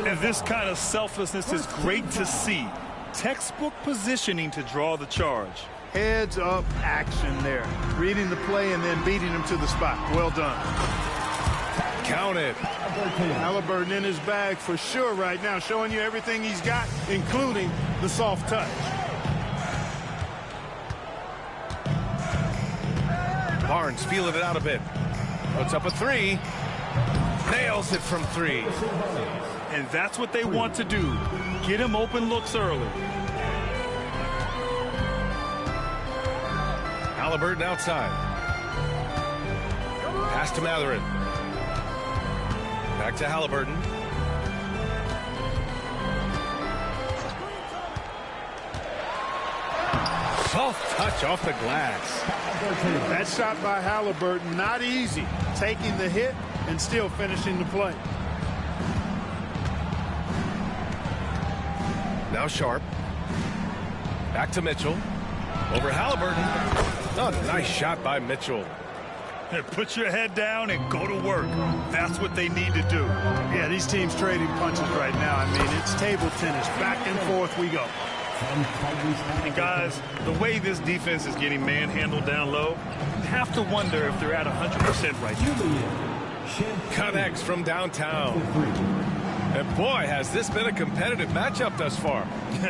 And this kind of selflessness is great to see. Textbook positioning to draw the charge. Heads up action there. Reading the play and then beating him to the spot. Well done. Count it. Halliburton in his bag for sure right now, showing you everything he's got, including the soft touch. Barnes feeling it out a bit. Puts up a three. Nails it from three. And that's what they want to do. Get him open looks early. Halliburton outside. Pass to Mathurin. Back to Halliburton. Soft touch off the glass. That shot by Halliburton, not easy. Taking the hit and still finishing the play. Now Sharp. Back to Mitchell. Over Halliburton. Oh, nice shot by Mitchell. Put your head down and go to work. That's what they need to do. Yeah, these teams trading punches right now. I mean, it's table tennis. Back and forth we go. And guys, the way this defense is getting manhandled down low, you have to wonder if they're at 100% right now. Connects from downtown. And boy, has this been a competitive matchup thus far.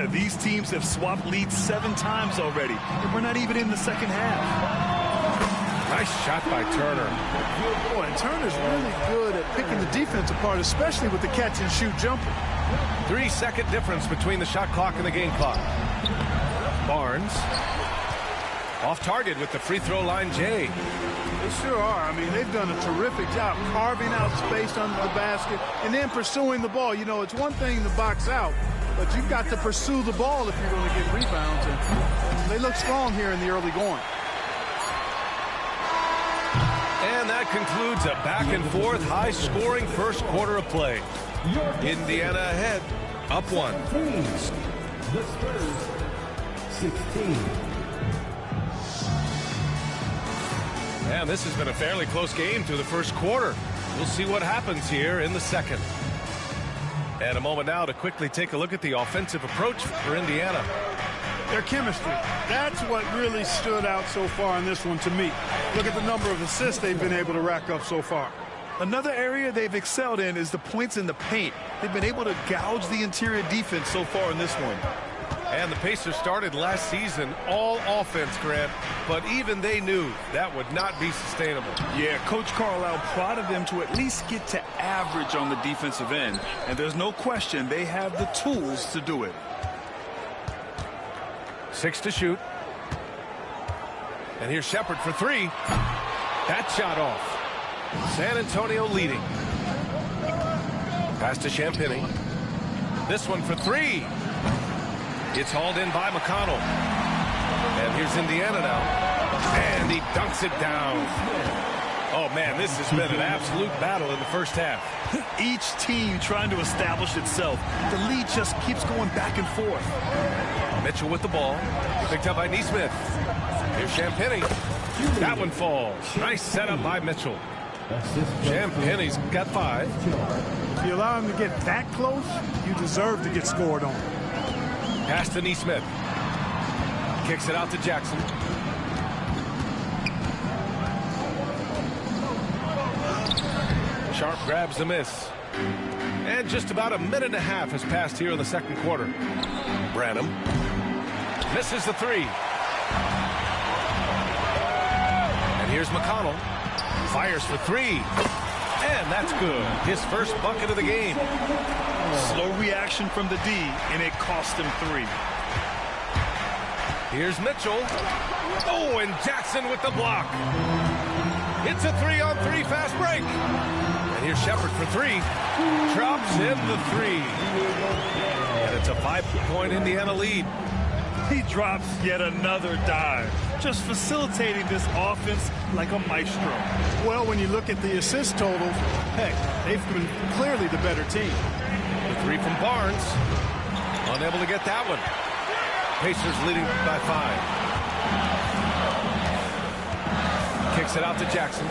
These teams have swapped leads 7 times already, and we're not even in the second half. Nice shot by Turner. Boy, and Turner's really good at picking the defense apart, especially with the catch-and-shoot jumper. 3-second difference between the shot clock and the game clock. Barnes. Off target with the free throw line, Jay. They sure are. I mean, they've done a terrific job carving out space under the basket and then pursuing the ball. You know, it's one thing to box out, but you've got to pursue the ball if you're going to get rebounds. And they look strong here in the early going. And that concludes a back-and-forth, high-scoring first quarter of play. Indiana ahead, up 1. The Spurs, 16. And this has been a fairly close game through the first quarter. We'll see what happens here in the second. And a moment now to quickly take a look at the offensive approach for Indiana. Their chemistry. That's what really stood out so far in this one to me. Look at the number of assists they've been able to rack up so far. Another area they've excelled in is the points in the paint. They've been able to gouge the interior defense so far in this one. And the Pacers started last season all offense, Grant, but even they knew that would not be sustainable. Yeah, Coach Carlisle prodded them to at least get to average on the defensive end. And there's no question they have the tools to do it. 6 to shoot. And here's Shepard for 3. That shot off. San Antonio leading. Pass to Champagny. This one for 3. It's hauled in by McConnell. And here's Indiana now. And he dunks it down. Oh, man, this has been an absolute battle in the first half. Each team trying to establish itself. The lead just keeps going back and forth. Mitchell with the ball. Picked up by Neesmith. Here's Champagny. That one falls. Nice setup by Mitchell. Champagny's got 5. If you allow him to get that close, you deserve to get scored on. Pass to Neesmith. Kicks it out to Jackson. Sharp grabs the miss. And just about a minute and a half has passed here in the second quarter. Branham misses the 3. And here's McConnell. Fires for 3. And that's good. His first bucket of the game. Slow reaction from the D, and it cost him 3. Here's Mitchell. Oh, and Jackson with the block. It's a 3-on-3 fast break. And here's Shepard for 3. Drops in the 3. And it's a 5-point Indiana lead. He drops yet another dive, just facilitating this offense like a maestro. Well, when you look at the assist totals, heck, they've been clearly the better team. The 3 from Barnes. Unable to get that one. Pacers leading by 5. Kicks it out to Jackson.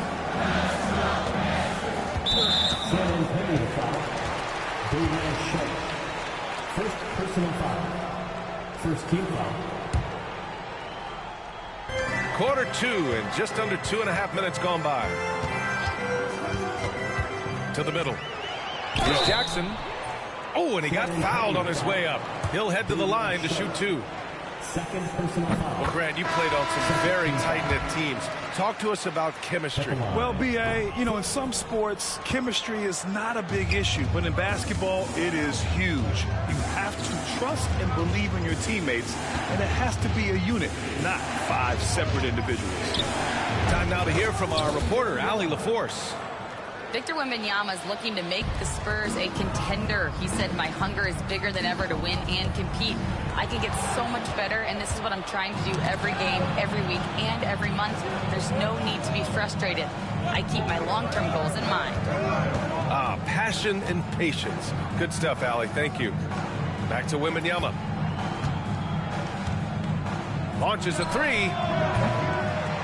David Schultz. First personal foul. First team foul. Quarter 2 and just under 2.5 minutes gone by. To the middle. Here's Jackson. Oh, and he got fouled on his way up. He'll head to the line to shoot 2. Second personal foul. Well, Grant, you played on some very tight-knit teams. Talk to us about chemistry. Well, B.A., you know, in some sports, chemistry is not a big issue. But in basketball, it is huge. You have to trust and believe in your teammates, and it has to be a unit, not 5 separate individuals. Time now to hear from our reporter, Allie LaForce. Victor Wembanyama is looking to make the Spurs a contender. He said, my hunger is bigger than ever to win and compete. I can get so much better, and this is what I'm trying to do every game, every week, and every month. There's no need to be frustrated. I keep my long-term goals in mind. Passion and patience. Good stuff, Allie. Thank you. Back to Wembanyama. Launches a 3.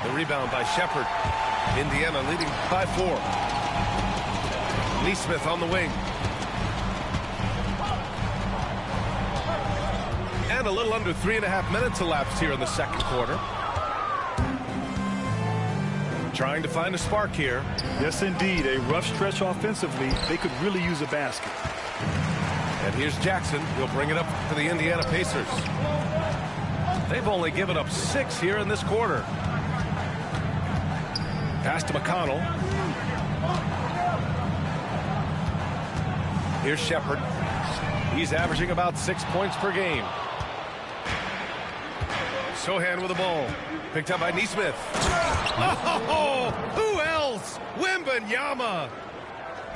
The rebound by Shepherd. Indiana leading by 4. Nesmith on the wing. And a little under 3.5 minutes elapsed here in the second quarter. Trying to find a spark here. Yes, indeed. A rough stretch offensively. They could really use a basket. And here's Jackson. He'll bring it up to the Indiana Pacers. They've only given up 6 here in this quarter. Pass to McConnell. Here's Shepherd. He's averaging about 6 points per game. Sohan with the ball. Picked up by Nesmith. Oh, who else? Wembanyama.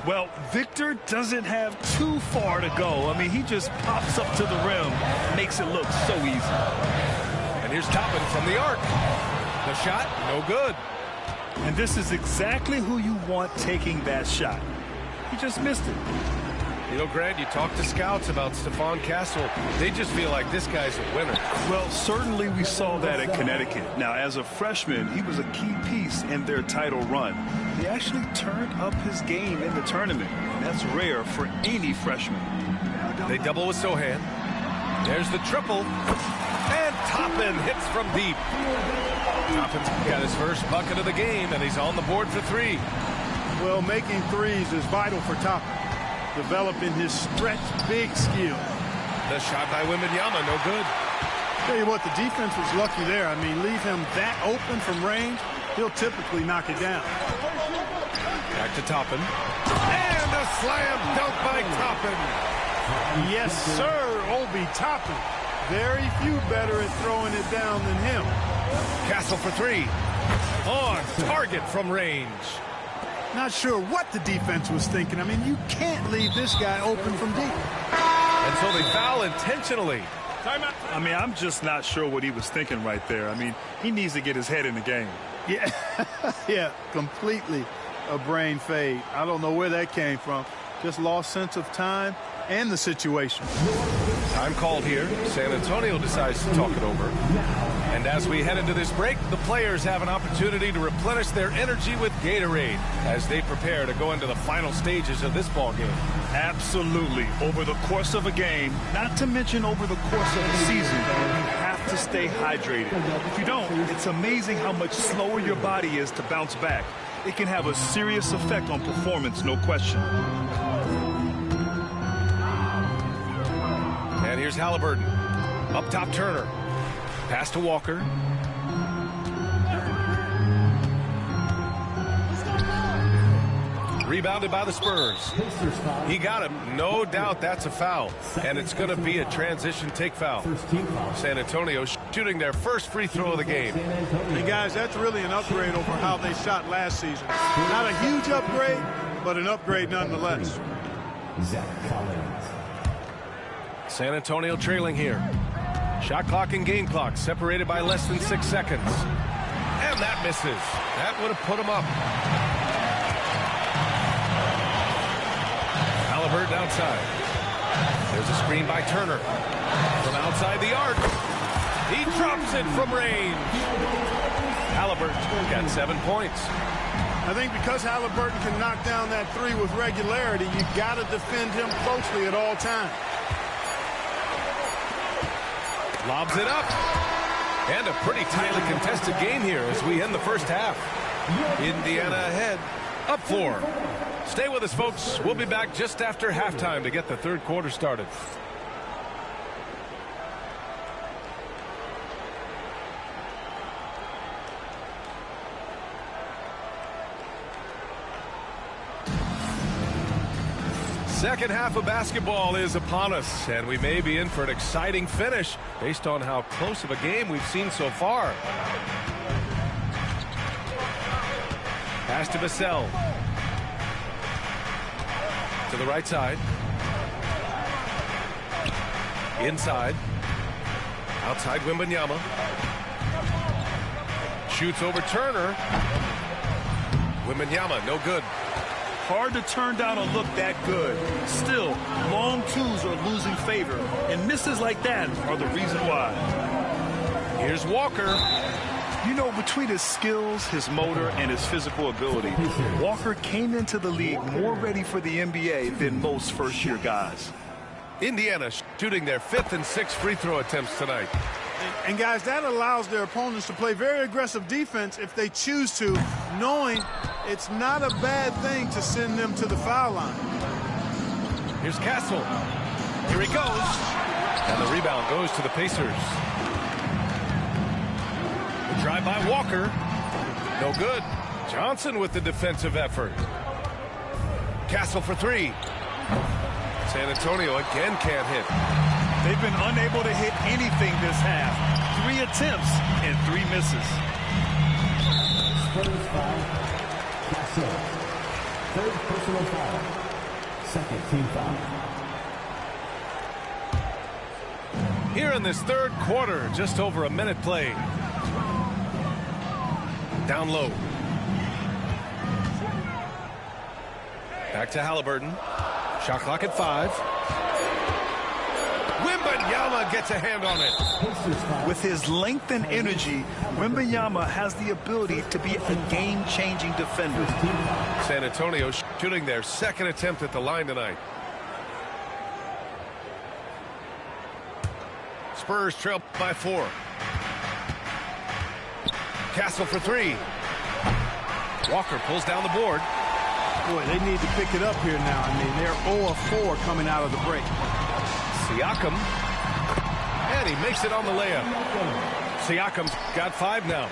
Well, Victor doesn't have too far to go. I mean, he just pops up to the rim, makes it look so easy. And here's Toppin from the arc. The shot, no good. And this is exactly who you want taking that shot. He just missed it. You know, Grant, you talk to scouts about Stephon Castle. They just feel like this guy's a winner. Well, certainly we saw that at Connecticut. Now, as a freshman, he was a key piece in their title run. He actually turned up his game in the tournament. That's rare for any freshman. They double with Sohan. There's the triple. And Toppin hits from deep. Toppin's got his first bucket of the game, and he's on the board for 3. Well, making threes is vital for Toppin. Developing his stretch big skill. The shot by Wembanyama, no good. Tell you what, the defense was lucky there. I mean, leave him that open from range, he'll typically knock it down. Back to Toppin. And a slam dunk by Toppin. Yes, sir, Obi Toppin. Very few better at throwing it down than him. Castle for 3. On target from range. Not sure what the defense was thinking. I mean, you can't leave this guy open from deep. And so they foul intentionally. I mean, I'm just not sure what he was thinking right there. I mean, he needs to get his head in the game. Yeah, yeah, completely a brain fade. I don't know where that came from. Just lost sense of time and the situation. Time called here. San Antonio decides to talk it over. And as we head into this break, the players have an opportunity to replenish their energy with Gatorade as they prepare to go into the final stages of this ball game. Absolutely. Over the course of a game, not to mention over the course of the season, you have to stay hydrated. If you don't, it's amazing how much slower your body is to bounce back. It can have a serious effect on performance, no question. And here's Halliburton. Up top, Turner. Pass to Walker. Rebounded by the Spurs. He got him. No doubt that's a foul. And it's going to be a transition take foul. San Antonio shooting their first free throw of the game. Hey, guys, that's really an upgrade over how they shot last season. Not a huge upgrade, but an upgrade nonetheless. San Antonio trailing here. Shot clock and game clock separated by less than 6 seconds. And that misses. That would have put him up. Halliburton outside. There's a screen by Turner. From outside the arc. He drops it from range. Halliburton got 7 points. I think because Halliburton can knock down that three with regularity, you got to defend him closely at all times. Lobs it up. And a pretty tightly contested game here as we end the first half. Indiana ahead, up 4. Stay with us, folks. We'll be back just after halftime to get the third quarter started. Second half of basketball is upon us, and we may be in for an exciting finish based on how close of a game we've seen so far. Pass to Vassell. To the right side. Inside. Outside Wembanyama. Shoots over Turner. Wembanyama, no good. Hard to turn down a look that good. Still, long twos are losing favor, and misses like that are the reason why. Here's Walker. You know, between his skills, his motor, and his physical ability, Walker came into the league more ready for the NBA than most first-year guys. Indiana shooting their 5th and 6th free throw attempts tonight. And guys, that allows their opponents to play very aggressive defense if they choose to, knowing it's not a bad thing to send them to the foul line. Here's Castle. Here he goes. And the rebound goes to the Pacers. The drive by Walker. No good. Johnson with the defensive effort. Castle for 3. San Antonio again can't hit. They've been unable to hit anything this half. 3 attempts and 3 misses. Spurs foul. Castle. Third personal foul. Second team foul. Here in this third quarter, just over a minute played. Down low. Back to Halliburton. Shot clock at 5. Wembanyama gets a hand on it. With his length and energy, Wembanyama has the ability to be a game-changing defender. San Antonio shooting their 2nd attempt at the line tonight. Spurs trail by 4. Castle for 3. Walker pulls down the board. Boy, they need to pick it up here now. I mean, they're 0 of 4 coming out of the break. Siakam. And he makes it on the layup. Siakam's got 5 now.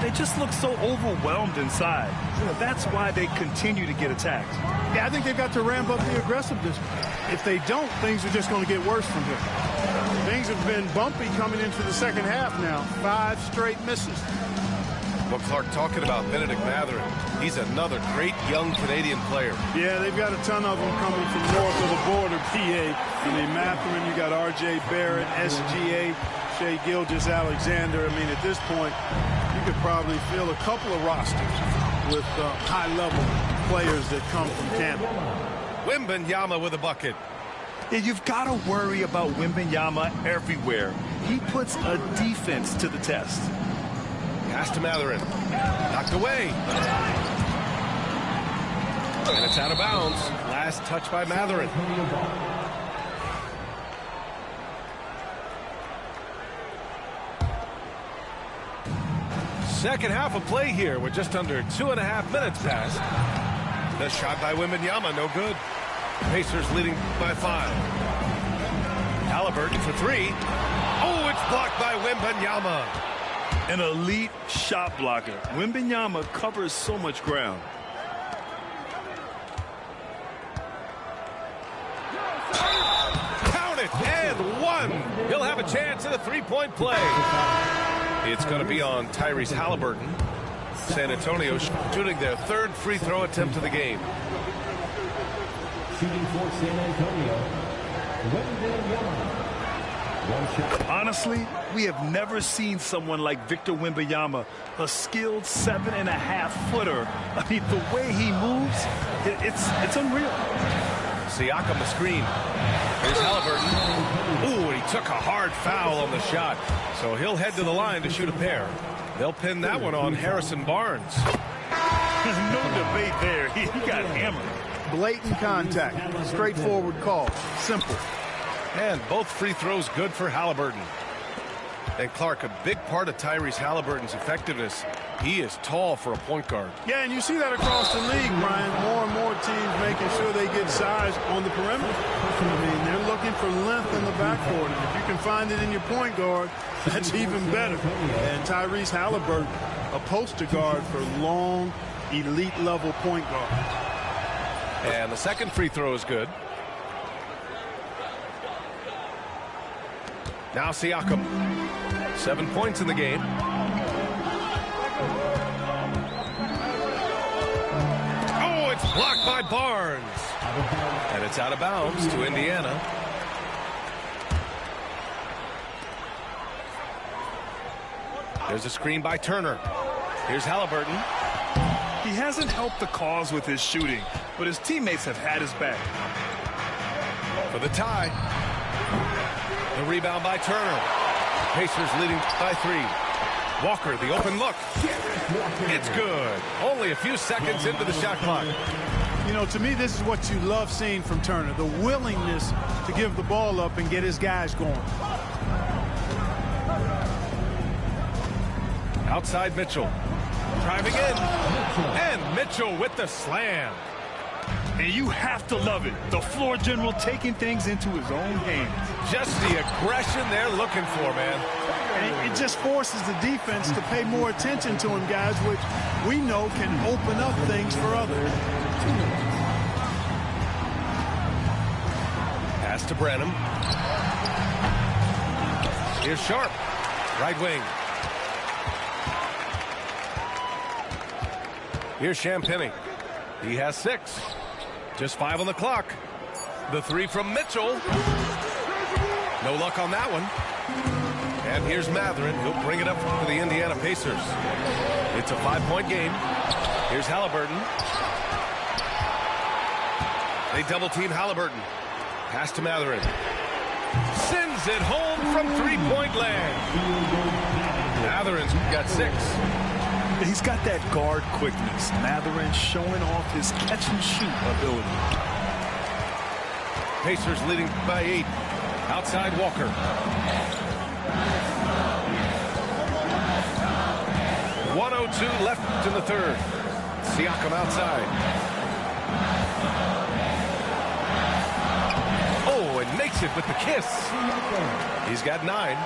They just look so overwhelmed inside. That's why they continue to get attacked. Yeah, I think they've got to ramp up the aggressiveness. If they don't, things are just going to get worse from here. Things have been bumpy coming into the second half now. 5 straight misses. Well, Clark, talking about Benedict Mathurin, he's another great young Canadian player. Yeah, they've got a ton of them coming from north of the border, PA. I mean, Mathurin, you got R.J. Barrett, SGA, Shai Gilgeous-Alexander. I mean, at this point, you could probably fill a couple of rosters with high-level players that come from Canada. Wembanyama with a bucket. Yeah, you've got to worry about Wembanyama everywhere. He puts a defense to the test. Pass to Mathurin. Knocked away. And it's out of bounds. Last touch by Mathurin. Second half of play here with just under 2.5 minutes passed. The shot by Wembanyama, no good. Pacers leading by 5. Halliburton for 3. Oh, it's blocked by Wembanyama. An elite shot blocker. Wembanyama covers so much ground. Count it, and 1. He'll have a chance at a 3-point play. It's going to be on Tyrese Halliburton. San Antonio shooting their 3rd free throw attempt of the game. Shooting for San Antonio. Wembanyama. Honestly, we have never seen someone like Victor Wembanyama, a skilled 7.5-footer. I mean, the way he moves, it's unreal. Siakam the screen. Here's Halliburton. Ooh, and he took a hard foul on the shot. So he'll head to the line to shoot a pair. They'll pin that one on Harrison Barnes. No debate there. He got hammered. Blatant contact. Straightforward call. Simple. And both free throws good for Halliburton. And Clark, a big part of Tyrese Halliburton's effectiveness, he is tall for a point guard. Yeah, and you see that across the league, Brian. More and more teams making sure they get size on the perimeter. I mean, they're looking for length in the backcourt. And if you can find it in your point guard, that's even better. And Tyrese Halliburton, a poster guard for long, elite-level point guard. And the second free throw is good. Now Siakam. 7 points in the game. Oh, it's blocked by Barnes. And it's out of bounds to Indiana. There's a screen by Turner. Here's Halliburton. He hasn't helped the cause with his shooting, but his teammates have had his back. For the tie. The rebound by Turner. Pacers leading by 3. Walker, the open look. It's good. Only a few seconds into the shot clock. You know, to me, this is what you love seeing from Turner, the willingness to give the ball up and get his guys going. Outside Mitchell. Driving in. And Mitchell with the slam. And you have to love it. The floor general taking things into his own hands. Just the aggression they're looking for, man. And it just forces the defense to pay more attention to him, guys, which we know can open up things for others. Pass to Branham. Here's Sharp. Right wing. Here's Champagnie. He has 6. Just 5 on the clock. The 3 from Mitchell. No luck on that one. And here's Mathurin. He'll bring it up for the Indiana Pacers. It's a 5-point game. Here's Halliburton. They double-team Halliburton. Pass to Mathurin. Sends it home from 3-point land. Mathurin's got 6. He's got that guard quickness. Mathurin showing off his catch-and-shoot ability. Pacers leading by 8. Outside Walker. .102 left in the third. Siakam outside. Oh, and makes it with the kiss. He's got 9.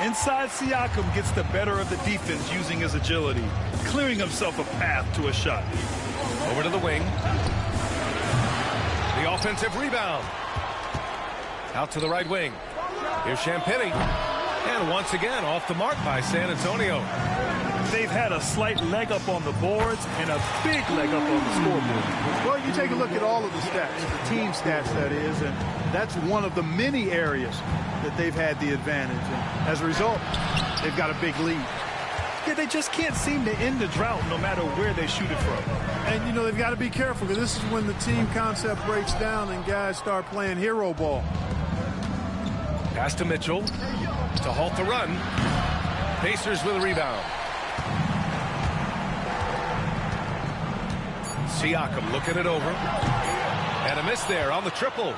Inside, Siakam gets the better of the defense using his agility, clearing himself a path to a shot. Over to the wing. The offensive rebound. Out to the right wing. Here's Champagnie. And once again, off the mark by San Antonio. They've had a slight leg up on the boards and a big leg up on the scoreboard. Well, you take a look at all of the stats, the team stats, that is, and that's one of the many areas that they've had the advantage. And as a result, they've got a big lead. Yeah, they just can't seem to end the drought no matter where they shoot it from. And, you know, they've got to be careful because this is when the team concept breaks down and guys start playing hero ball. Pass to Mitchell to halt the run. Pacers with a rebound. Siakam looking it over. And a miss there on the triple.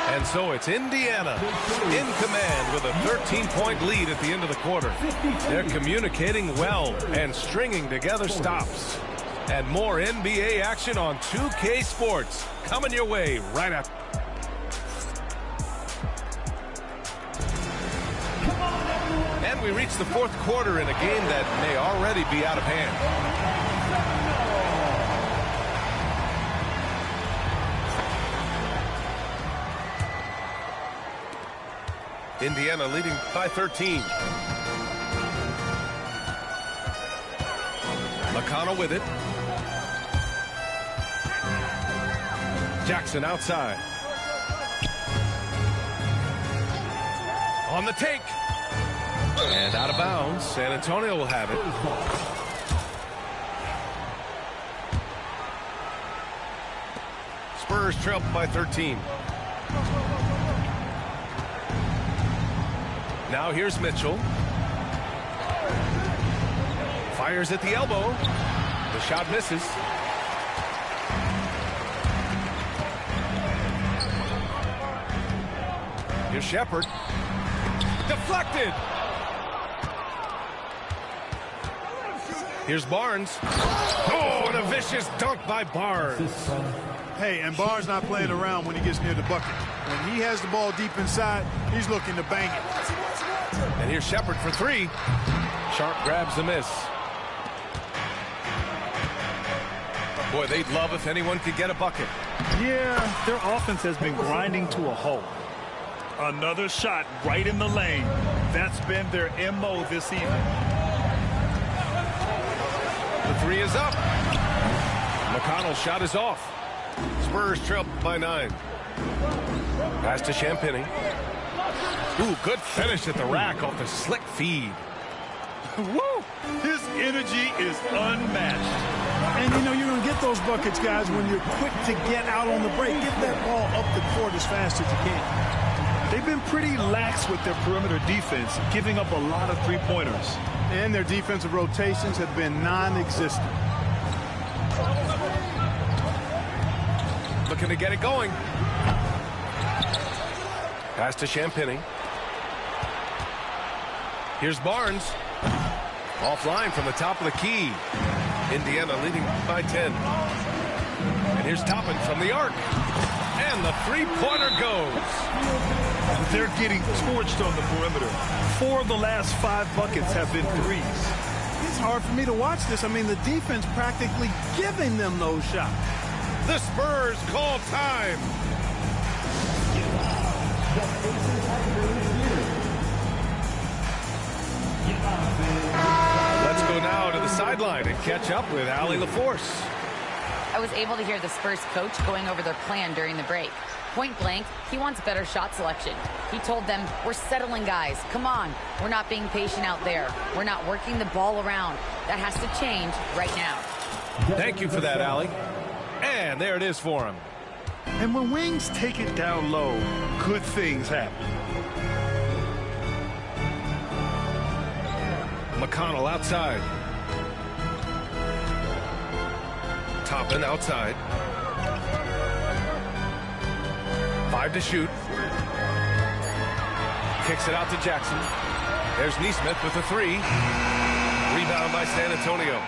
And so it's Indiana in command with a 13-point lead at the end of the quarter. They're communicating well and stringing together stops. And more NBA action on 2K Sports coming your way right after. And we reach the fourth quarter in a game that may already be out of hand. Indiana leading by 13. McConnell with it. Jackson outside. On the take. And out of bounds. San Antonio will have it. Spurs trail by 13. Now here's Mitchell. Fires at the elbow. The shot misses. Here's Shepard. Deflected. Here's Barnes. Oh, and a vicious dunk by Barnes. Hey, and Barnes not playing around when he gets near the bucket. When he has the ball deep inside, he's looking to bang it. And here's Shepard for three. Sharp grabs the miss. Boy, they'd love if anyone could get a bucket. Yeah, their offense has been grinding to a halt. Another shot right in the lane. That's been their MO this evening. The three is up. McConnell's shot is off. Spurs trail by 9. Pass to Champagny. Ooh, good finish at the rack off the slick feed. Woo! His energy is unmatched. And, you know, you're going to get those buckets, guys, when you're quick to get out on the break. Get that ball up the court as fast as you can. They've been pretty lax with their perimeter defense, giving up a lot of three-pointers. And their defensive rotations have been non-existent. Looking to get it going. Pass to Champagny. Here's Barnes. Offline from the top of the key. Indiana leading by 10. And here's Toppin from the arc. And the three-pointer goes. They're getting torched on the perimeter. 4 of the last 5 buckets have been threes. It's hard for me to watch this. I mean, the defense practically giving them those shots. The Spurs call time. Let's go now to the sideline and catch up with Allie LaForce. I was able to hear the Spurs coach going over their plan during the break. Point blank, he wants better shot selection. He told them, we're settling, guys. Come on. We're not being patient out there. We're not working the ball around. That has to change right now. Thank you for that, Allie. And there it is for him. And when Wings take it down low, good things happen. McConnell outside. Toppin outside. 5 to shoot. Kicks it out to Jackson. There's Neesmith with a 3. Rebound by San Antonio.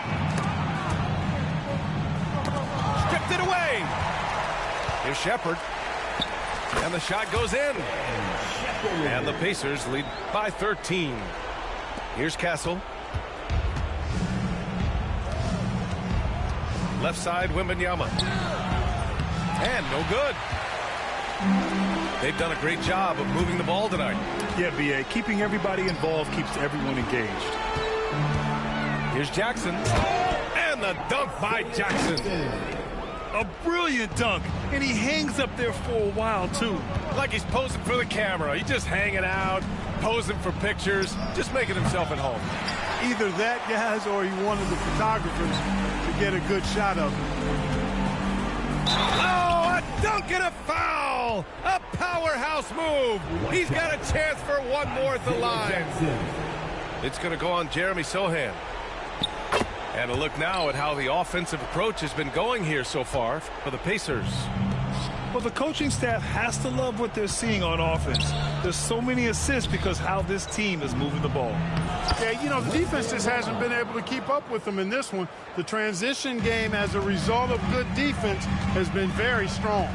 Stripped it away. Here's Shepard. And the shot goes in. And the Pacers lead by 13. Here's Castle. Left side, Wembanyama. And no good. They've done a great job of moving the ball tonight. Yeah, B.A. Keeping everybody involved keeps everyone engaged. Here's Jackson. And the dunk by Jackson. A brilliant dunk. And he hangs up there for a while, too. Like he's posing for the camera. He's just hanging out, posing for pictures, just making himself at home. Either that, guys, or he wanted the photographers to get a good shot of him. Oh, a dunk and a foul! A powerhouse move! He's got a chance for one more at the line. It's going to go on Jeremy Sohan. And a look now at how the offensive approach has been going here so far for the Pacers. Well, the coaching staff has to love what they're seeing on offense. There's so many assists because how this team is moving the ball. Yeah, you know, the defense just hasn't been able to keep up with them in this one. The transition game, as a result of good defense, has been very strong.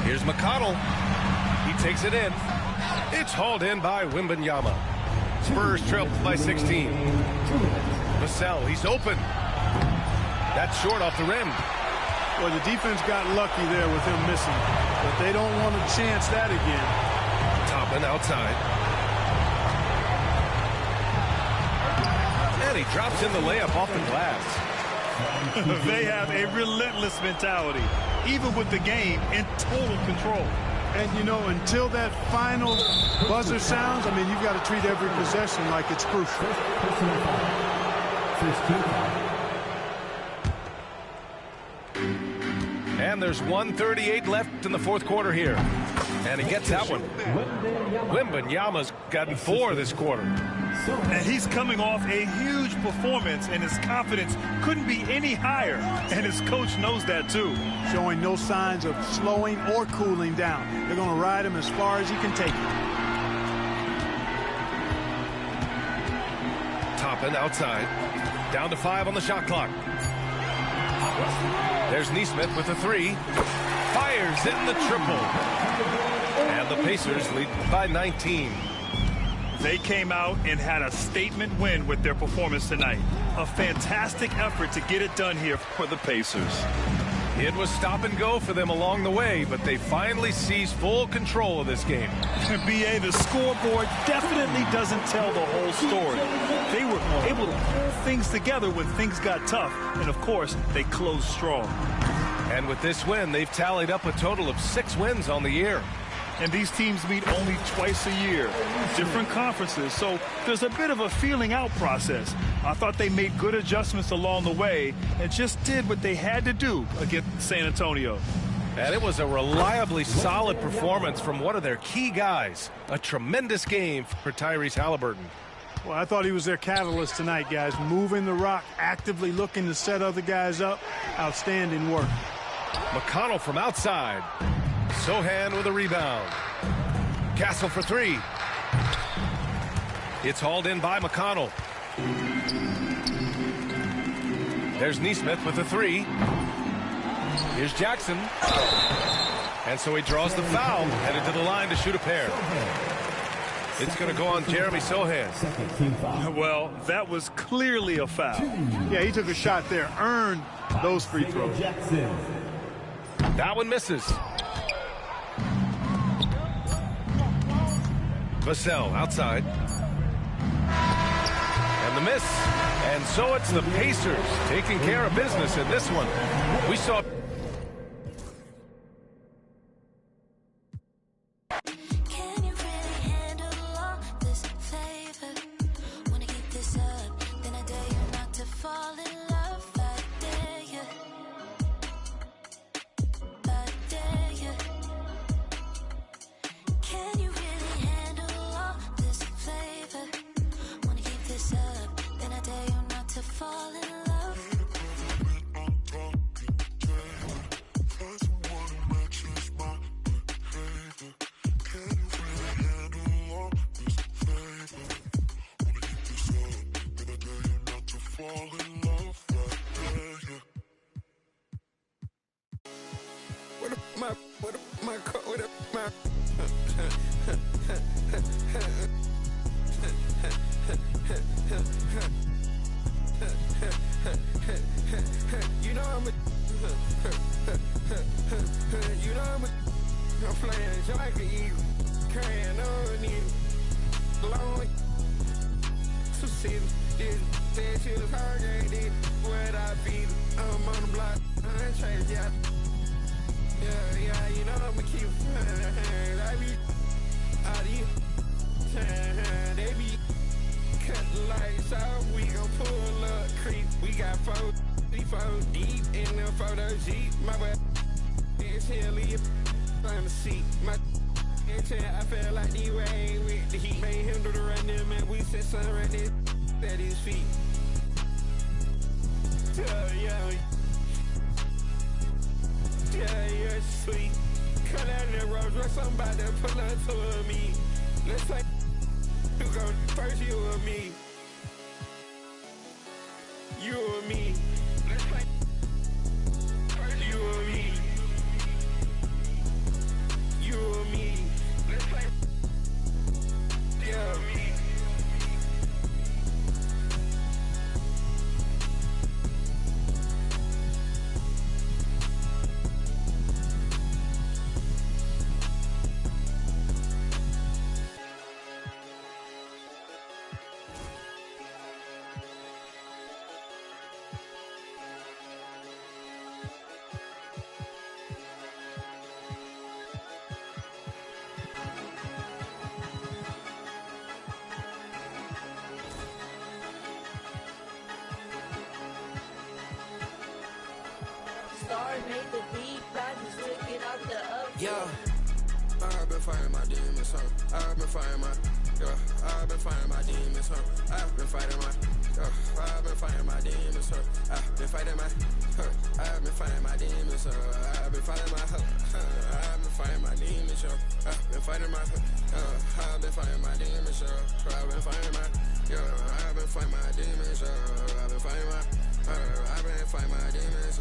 Here's McConnell. He takes it in. It's hauled in by Wembanyama. Spurs trail by 16. Vassell, he's open. That's short off the rim. Well, the defense got lucky there with him missing, but they don't want to chance that again. Toppin outside. And he drops in the layup off the glass. They have a relentless mentality, even with the game in total control. And, you know, until that final buzzer sounds, I mean, you've got to treat every possession like it's crucial. And there's 1:38 left in the fourth quarter here. And he gets that one. Wembanyama's gotten 4 this quarter. And he's coming off a huge performance, and his confidence couldn't be any higher. And his coach knows that, too. Showing no signs of slowing or cooling down. They're going to ride him as far as he can take it. Toppin outside. Down to 5 on the shot clock. There's Neesmith with a 3. Fires in the triple. And the Pacers lead by 19. They came out and had a statement win with their performance tonight. A fantastic effort to get it done here for the Pacers. It was stop and go for them along the way, but they finally seized full control of this game. BA, the scoreboard definitely doesn't tell the whole story. They were able to pull things together when things got tough, and of course, they closed strong. And with this win, they've tallied up a total of 6 wins on the year. And these teams meet only twice a year, different conferences, so there's a bit of a feeling out process. I thought they made good adjustments along the way and just did what they had to do against San Antonio. And it was a reliably solid performance from one of their key guys. A tremendous game for Tyrese Halliburton. Well, I thought he was their catalyst tonight, guys. Moving the rock, actively looking to set other guys up. Outstanding work. McConnell from outside. Sohan with a rebound. Castle for 3. It's hauled in by McConnell. There's Neesmith with a 3. Here's Jackson. And so he draws the foul, headed to the line to shoot a pair. It's going to go on Jeremy Sohan. Well, that was clearly a foul. Yeah, he took a shot there, earned those free throws. That one misses. Vassell outside. And the miss. And so it's the Pacers taking care of business in this one. We saw... Yeah, I've been fighting my demons, I've been fighting my I've been fighting my demons, I've been fighting my, I've been fighting my demons, I've been fighting my, I've been fighting my demons, I've been fighting my, I've been fighting my demons, I've been fighting my, I've been fighting my demons, I've been fighting my, I've been fighting my demons, I've been fighting my, I've been fighting my demons,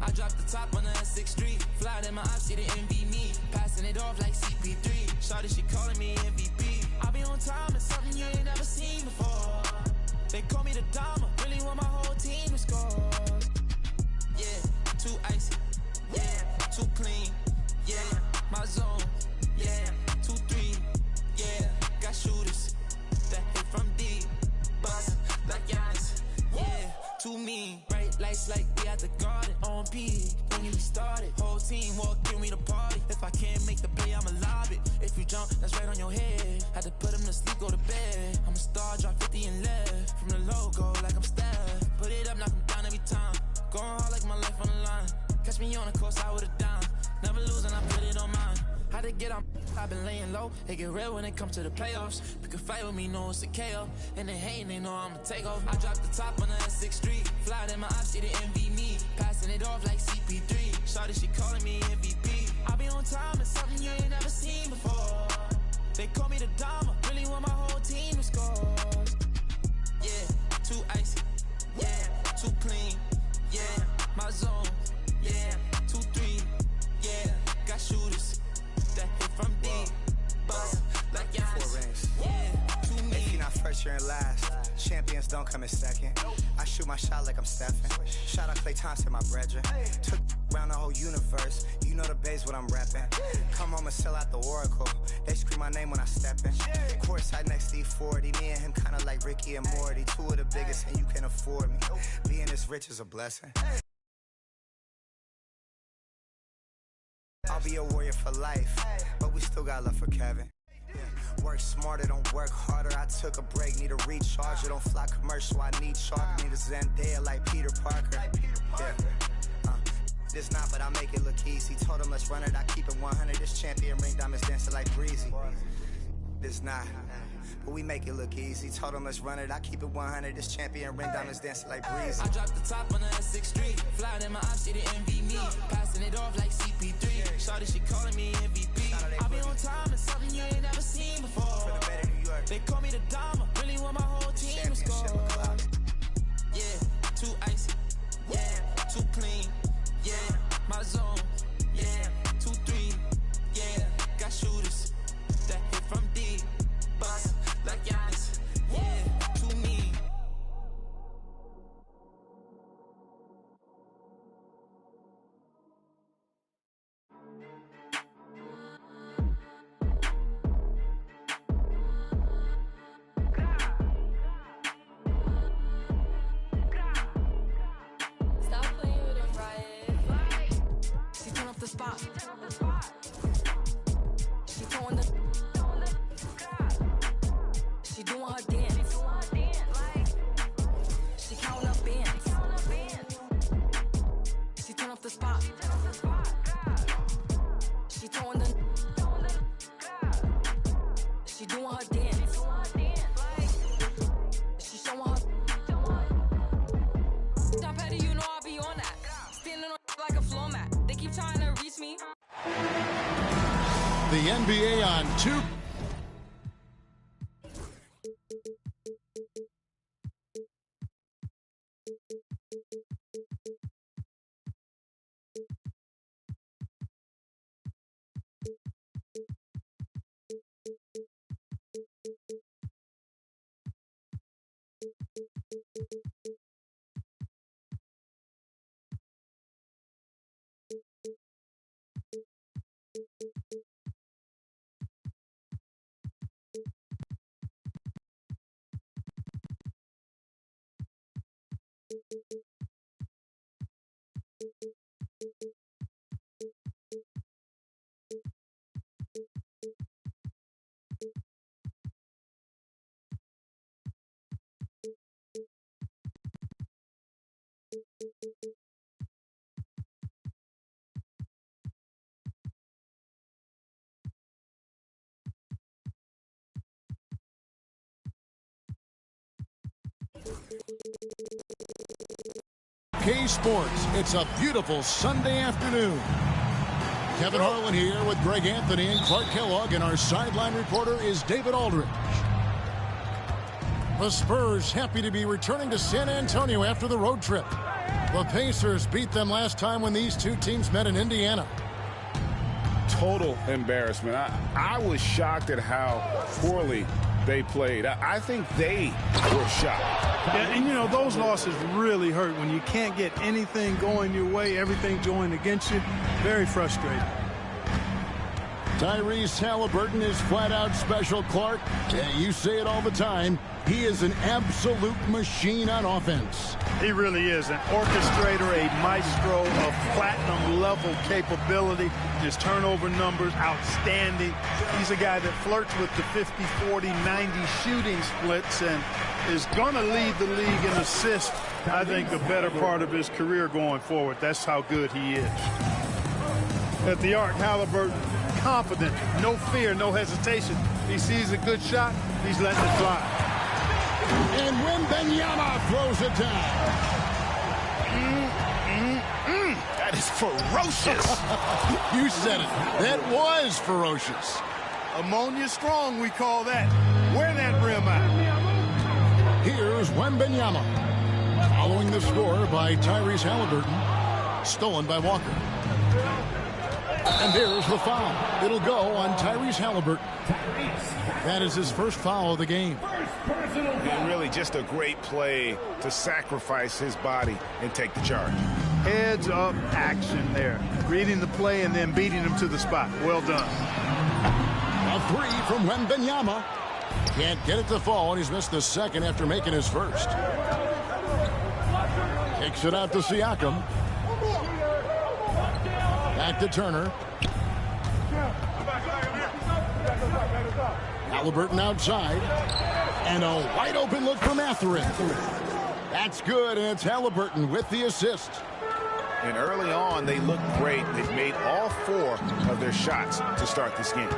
I dropped the top on the S6 Street. Fly in my ops, she didn't envy me. Passing it off like CP3. Shawty, she calling me MVP. I be on time, it's something you ain't never seen before. They call me the Dama, really want my whole team to score. Yeah, too icy. Yeah, too clean. Yeah, my zone. Yeah, 2-3. Yeah, got shooters that hit from deep. Bust like Giannis. Yeah, too mean. Bright lights like we at the garden. On peak, when you started. Whole team walk in, we the party. If I can't make the play, I'ma lob it. If you jump, that's right on your head. Had to put him to sleep, go to bed. I'm a star, drop 50 and left. From the logo, like I'm Steph. Put it up, knock him down every time. Going hard like my life on the line. Catch me on the course, I would've dime. Never lose and I put it on mine. How to get on, I've been laying low. It get real when it comes to the playoffs. You can fight with me, know it's a KO. And they hating, they know I'ma take off. I dropped the top on the S6 Street. Fly in my ops, she didn't envy me. Passing it off like CP3. Shawty, she calling me MVP. I be on time, it's something you ain't never seen before. They call me the Dama, really want my whole team to score. Yeah, too icy. Yeah, too clean. Yeah, my zone. Yeah, 2-3. Yeah, got shooters that hit from deep. Bust like Giannis. Yeah, too mean. If you're not first, you're in last. Champions don't come in second. I shoot my shot like I'm Stephen. Shout out Klay Thompson, my brethren. Took around the whole universe. You know the base, what I'm rapping. Come home and sell out the Oracle. They scream my name when I step in. Courtside next to E40. Me and him kinda like Ricky and Morty. Two of the biggest and you can afford me. Being this rich is a blessing. I'll be a warrior for life, but we still got love for Kevin. Work smarter, don't work harder. I took a break, need a recharger. Don't fly commercial, I need shark. Need a Zendaya like Peter Parker. Yeah. This not, but I make it look easy. Told him let's run it, I keep it 100. This champion ring diamonds dancing like breezy. This not, but we make it look easy. Told him let's run it, I keep it 100. This champion ring diamonds dancing like breezy. I dropped the top on the S6 Street. Fly in my ops, she didn't envy me. Passing it off like CP3. Shawty, she calling me MVP. I be on time, it's something you ain't never seen before. They call me the Dama, really want my whole team to score. Yeah, too icy. Yeah, too clean. Yeah, my zone. Yeah, 2-3. Yeah, got shooters that hit from deep. Bust like Giannis. Yeah, too mean. Stop playing with them, Riot. She turn off the spot. She throwing the. She doing her dance. She counting up bands. She turn off the spot. She throwing the. She doing her dance. She showing her. Top heady, you know I be on that. Standing on like a floor mat. They keep trying to reach me. The NBA on 2. K Sports, it's a beautiful Sunday afternoon. Kevin Harlan here with Greg Anthony and Clark Kellogg, and our sideline reporter is David Aldridge. The Spurs happy to be returning to San Antonio after the road trip. The Pacers beat them last time when these two teams met in Indiana. Total embarrassment. I was shocked at how poorly they played. I think they were shocked. Yeah, and, you know, those losses really hurt when you can't get anything going your way, everything going against you. Very frustrating. Tyrese Halliburton is flat out special, Clark. You say it all the time. He is an absolute machine on offense. He really is an orchestrator, a maestro of platinum-level capability. His turnover numbers, outstanding. He's a guy that flirts with the 50, 40, 90 shooting splits and is going to lead the league in assists, I think, the better part of his career going forward. That's how good he is. At the arc, Halliburton, confident, no fear, no hesitation. He sees a good shot, he's letting it fly. And Wembanyama throws it down. That is ferocious. You said it. That was ferocious. Ammonia strong, we call that. Wear that rim out. Here's Wembanyama. Following the score by Tyrese Halliburton. Stolen by Walker. And there's the foul. It'll go on Tyrese Halliburton. That is his first foul of the game. And really just a great play to sacrifice his body and take the charge. Heads up action there. Reading the play and then beating him to the spot. Well done. A three from Wembanyama. Can't get it to fall, and he's missed the second after making his first. Kicks it out to Siakam. Back to Turner. Halliburton outside. And a wide open look for Mathurin. That's good, and it's Halliburton with the assist. And early on, they looked great. They've made all 4 of their shots to start this game.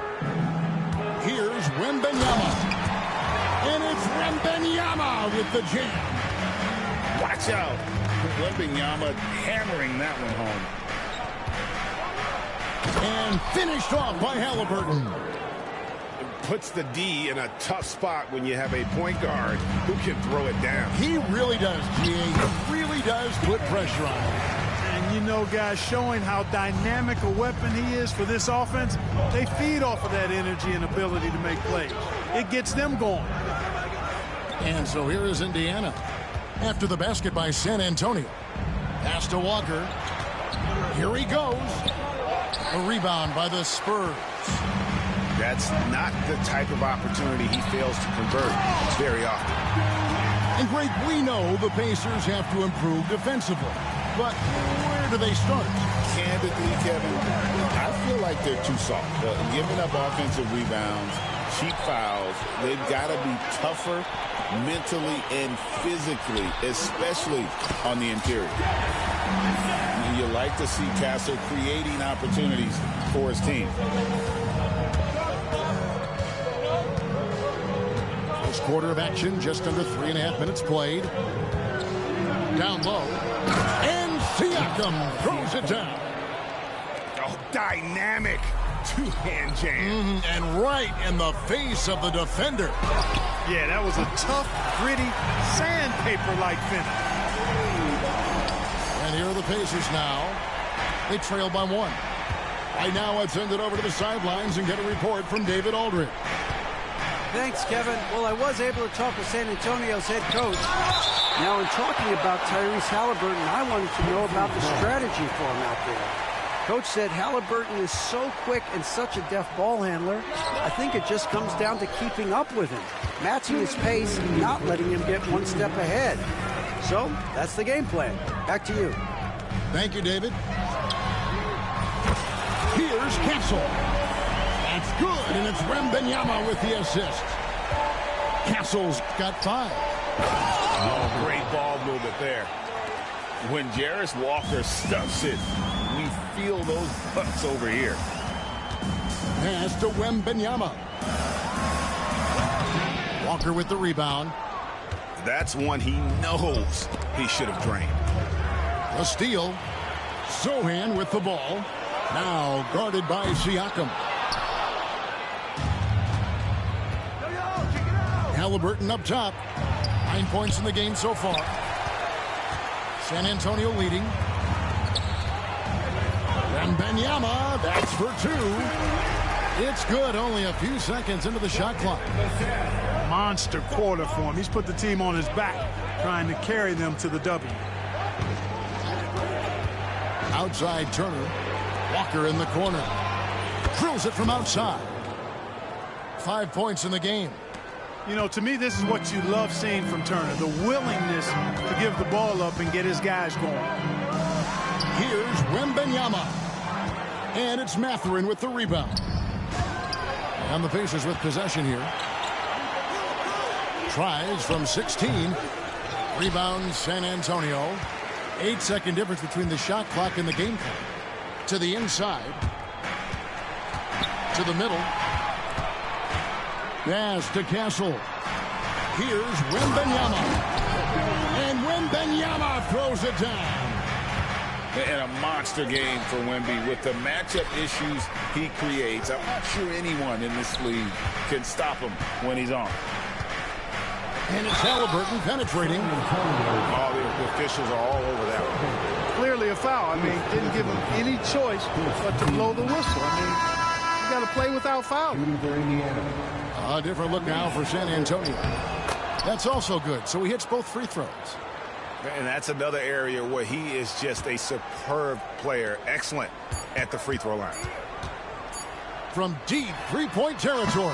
Here's Wembanyama. And it's Wembanyama with the jam. Watch out. Wembanyama hammering that one home. And finished off by Halliburton. Puts the D in a tough spot when you have a point guard who can throw it down. He really does, G.A. He really does put pressure on him. And you know, guys, showing how dynamic a weapon he is for this offense, they feed off of that energy and ability to make plays. It gets them going. And so here is Indiana. After the basket by San Antonio. Pass to Walker. Here he goes. A rebound by the Spurs. That's not the type of opportunity he fails to convert very often. And Greg, we know the Pacers have to improve defensively. But where do they start? Candidly, Kevin, I feel like they're too soft. Giving up offensive rebounds, cheap fouls, they've got to be tougher mentally and physically, especially on the interior. You like to see Castle creating opportunities for his team. First quarter of action, just under 3.5 minutes played. Down low. And Siakam throws it down. Oh, dynamic two-hand jam. And right in the face of the defender. Yeah, that was a tough, gritty, sandpaper-like finish. And here are the Pacers now. They trail by 1. Right now, let's send it over to the sidelines and get a report from David Aldridge. Thanks, Kevin. Well, I was able to talk with San Antonio's head coach. Now, in talking about Tyrese Halliburton, I wanted to know about the strategy for him out there. Coach said Halliburton is so quick and such a deft ball handler, I think it just comes down to keeping up with him, matching his pace, and not letting him get one step ahead. So, that's the game plan. Back to you. Thank you, David. Here's Castle. That's good, and it's Wembanyama with the assist. Castle's got 5. Oh, great ball movement there. When Jarris Walker stuffs it, we feel those butts over here. Pass to Wembanyama. Walker with the rebound. That's one he knows he should have drained. A steal. Sochan with the ball. Now guarded by Siakam. Halliburton up top. 9 points in the game so far. San Antonio leading. Wembanyama, that's for 2. It's good, only a few seconds into the shot clock. Monster quarter for him. He's put the team on his back, trying to carry them to the W. Outside Turner. Walker in the corner. Drills it from outside. 5 points in the game. You know, to me, this is what you love seeing from Turner, the willingness to give the ball up and get his guys going. Here's Wembanyama. And it's Mathurin with the rebound. And the Pacers with possession here. Tries from 16. Rebound San Antonio. 8-second difference between the shot clock and the game clock. To the inside. To the middle. Pass to Castle. Here's Wembanyama. And Wembanyama throws it down. And a monster game for Wemby with the matchup issues he creates. I'm not sure anyone in this league can stop him when he's on. And it's Halliburton penetrating. All the officials are all over that one. Clearly a foul. I mean, didn't give him any choice but to blow the whistle. I mean, you got to play without fouling. A different look now for San Antonio. That's also good. So he hits both free throws. And that's another area where he is just a superb player. Excellent at the free throw line. From deep three-point territory.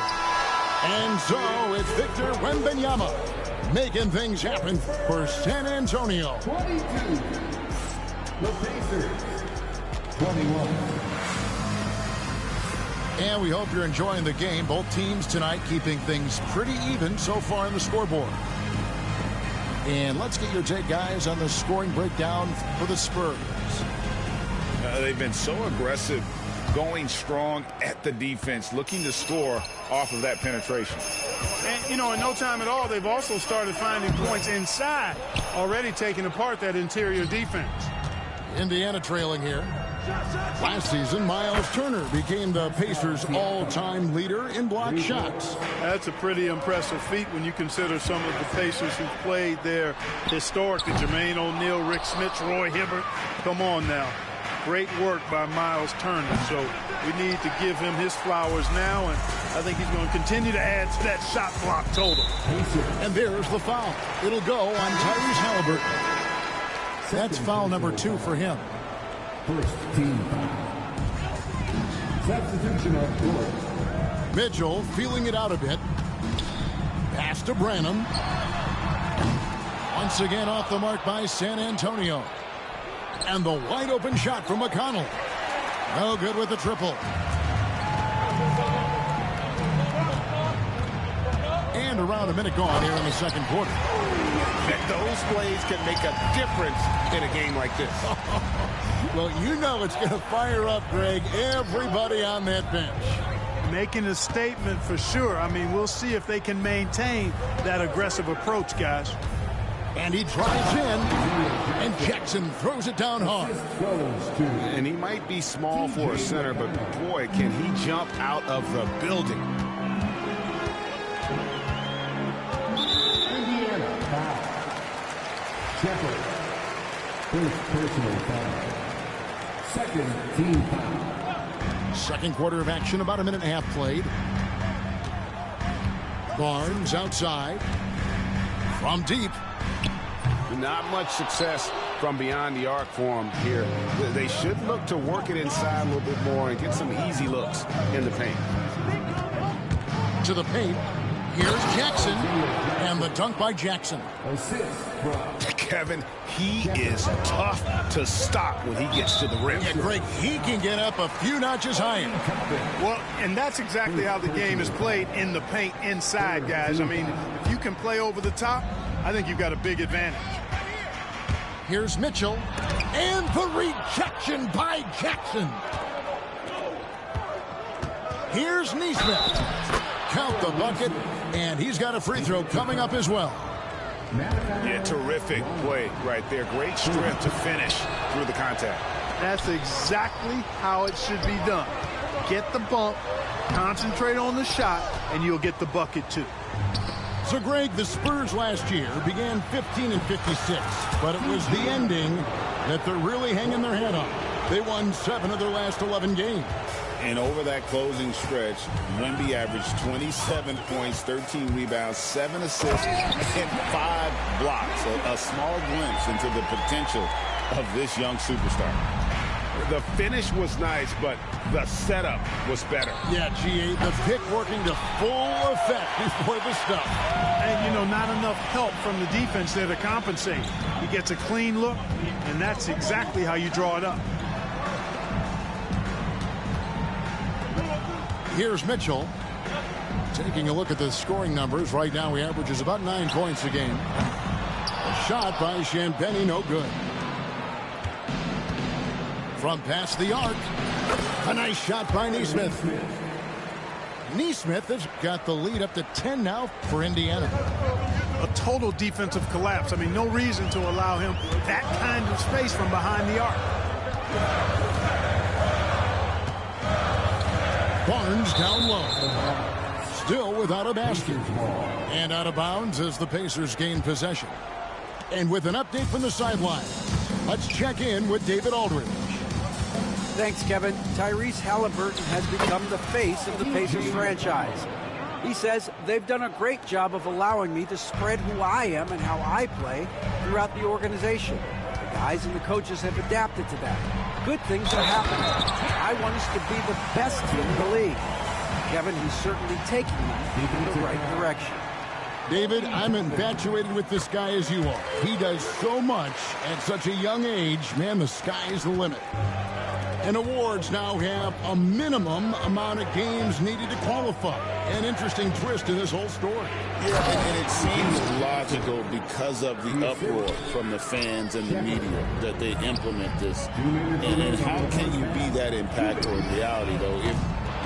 And so it's Victor Wembanyama making things happen for San Antonio. 22. The Pacers. 21. And we hope you're enjoying the game. Both teams tonight keeping things pretty even so far on the scoreboard. And let's get your take, guys, on the scoring breakdown for the Spurs. They've been so aggressive, going strong at the defense, looking to score off of that penetration. And, you know, in no time at all, they've also started finding points inside, already taking apart that interior defense. Indiana trailing here. Last season, Miles Turner became the Pacers' all-time leader in block shots. That's a pretty impressive feat when you consider some of the Pacers who've played there historically. Jermaine O'Neal, Rick Smith, Roy Hibbert. Come on now. Great work by Miles Turner. So we need to give him his flowers now, and I think he's going to continue to add to that shot block total. And there's the foul. It'll go on Tyrese Halliburton. That's foul number 2 for him. First team foul. Substitution of Gordon. Mitchell feeling it out a bit. Pass to Branham. Once again off the mark by San Antonio. And the wide open shot from McConnell. No good with the triple. And around a minute gone here in the second quarter. Those plays can make a difference in a game like this. Well, you know it's going to fire up, Greg, everybody on that bench. Making a statement for sure. I mean, we'll see if they can maintain that aggressive approach, guys. And he drives in, and Jackson throws it down hard. And he might be small for a center, but boy, can he jump out of the building. Indiana foul. Shepard. First personal foul. Second team foul. Second quarter of action, about a minute and a half played. Barnes outside. From deep. Not much success from beyond the arc for him here. They should look to work it inside a little bit more and get some easy looks in the paint. To the paint. Here's Jackson. And the dunk by Jackson. Kevin, he is tough to stop when he gets to the rim. Yeah, Greg, he can get up a few notches higher. Well, and that's exactly how the game is played in the paint inside, guys. I mean, if you can play over the top, I think you've got a big advantage. Here's Mitchell. And the rejection by Jackson. Here's Nesmith. Count the bucket, and he's got a free throw coming up as well. Yeah, terrific play right there. Great strength to finish through the contact. That's exactly how it should be done. Get the bump, concentrate on the shot, and you'll get the bucket too. So, Greg, the Spurs last year began 15-56, but it was the ending that they're really hanging their head on. They won 7 of their last 11 games. And over that closing stretch, Wemby averaged 27 points, 13 rebounds, 7 assists, and 5 blocks. A small glimpse into the potential of this young superstar. The finish was nice, but the setup was better. Yeah, G8, the pick working to full effect before the stuff. And, you know, not enough help from the defense there to compensate. He gets a clean look, and that's exactly how you draw it up. Here's Mitchell. Taking a look at the scoring numbers. Right now, he averages about 9 points a game. A shot by Champagnie, no good. From past the arc, a nice shot by Nesmith. Nesmith has got the lead up to 10 now for Indiana. A total defensive collapse. I mean, no reason to allow him that kind of space from behind the arc. Barnes down low. Still without a basket. And out of bounds as the Pacers gain possession. And with an update from the sideline, let's check in with David Aldridge. Thanks, Kevin. Tyrese Halliburton has become the face of the Pacers franchise. He says they've done a great job of allowing me to spread who I am and how I play throughout the organization. The guys and the coaches have adapted to that. Good things are happening. I want us to be the best team in the league. Kevin, he's certainly taking them in the right direction. David, I'm infatuated with this guy as you are. He does so much at such a young age. Man, the sky is the limit. And awards now have a minimum amount of games needed to qualify. An interesting twist in this whole story. Yeah, and it seems logical because of the uproar from the fans and the media that they implement this. And how can you be that impactful in reality, though, if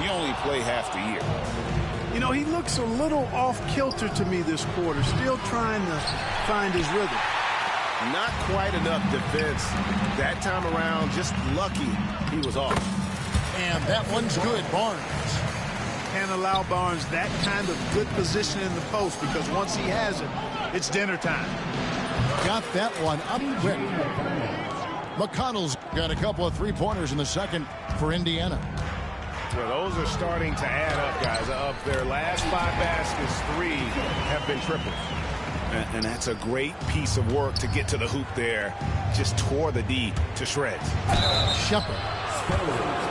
you only play half the year? You know, he looks a little off-kilter to me this quarter, still trying to find his rhythm. Not quite enough defense that time around. Just lucky he was off. And that one's good, Barnes. Can't allow Barnes that kind of good position in the post because once he has it, it's dinner time. Got that one up quick. McConnell's got a couple of three-pointers in the second for Indiana. Well, those are starting to add up, guys. Of their last 5 baskets, 3 have been triples. And that's a great piece of work to get to the hoop there. Just tore the D to shreds. Shepard.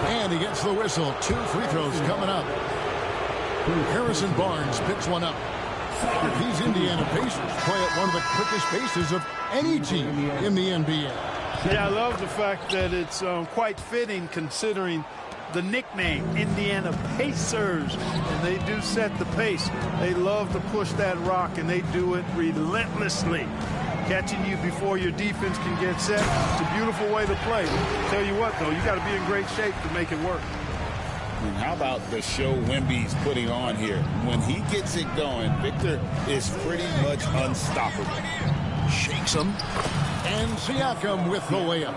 And he gets the whistle. 2 free throws coming up. Harrison Barnes picks one up. These Indiana Pacers play at one of the quickest paces of any team in the NBA. Yeah, I love the fact that it's quite fitting considering the nickname, Indiana Pacers, and they do set the pace. They love to push that rock, and they do it relentlessly. Catching you before your defense can get set. It's a beautiful way to play. Tell you what, though, you got to be in great shape to make it work. And how about the show Wemby's putting on here? When he gets it going, Victor is pretty much unstoppable. Shakes him. And Siakam with the layup.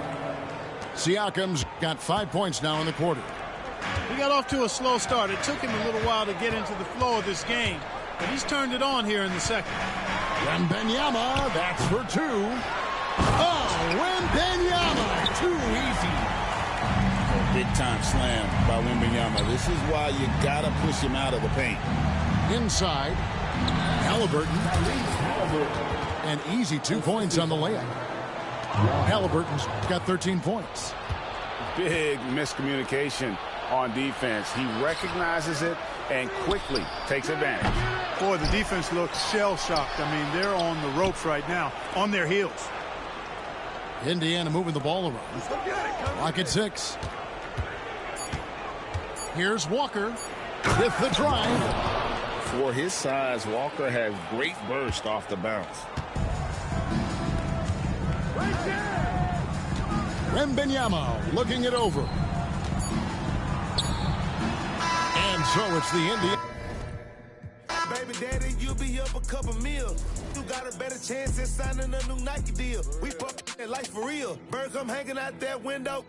Siakam's got 5 points now in the quarter. He got off to a slow start. It took him a little while to get into the flow of this game, but he's turned it on here in the second. Wembanyama, that's for 2. Oh, Wembanyama, too easy. Big-time slam by Wembanyama. This is why you got to push him out of the paint. Inside, Halliburton. An easy 2 points on the layup. Halliburton's got 13 points. Big miscommunication on defense. He recognizes it and quickly takes advantage. Boy, the defense looks shell-shocked. I mean, they're on the ropes right now, on their heels. Indiana moving the ball around. Lock at 6. Here's Walker with the drive. For his size, Walker has great burst off the bounce. Wembanyama looking it over. And so it's the Indiana. Baby daddy, you'll be up a couple meals. You got a better chance at signing a new Nike deal. We fuck that life for real. Bird come hanging out that window.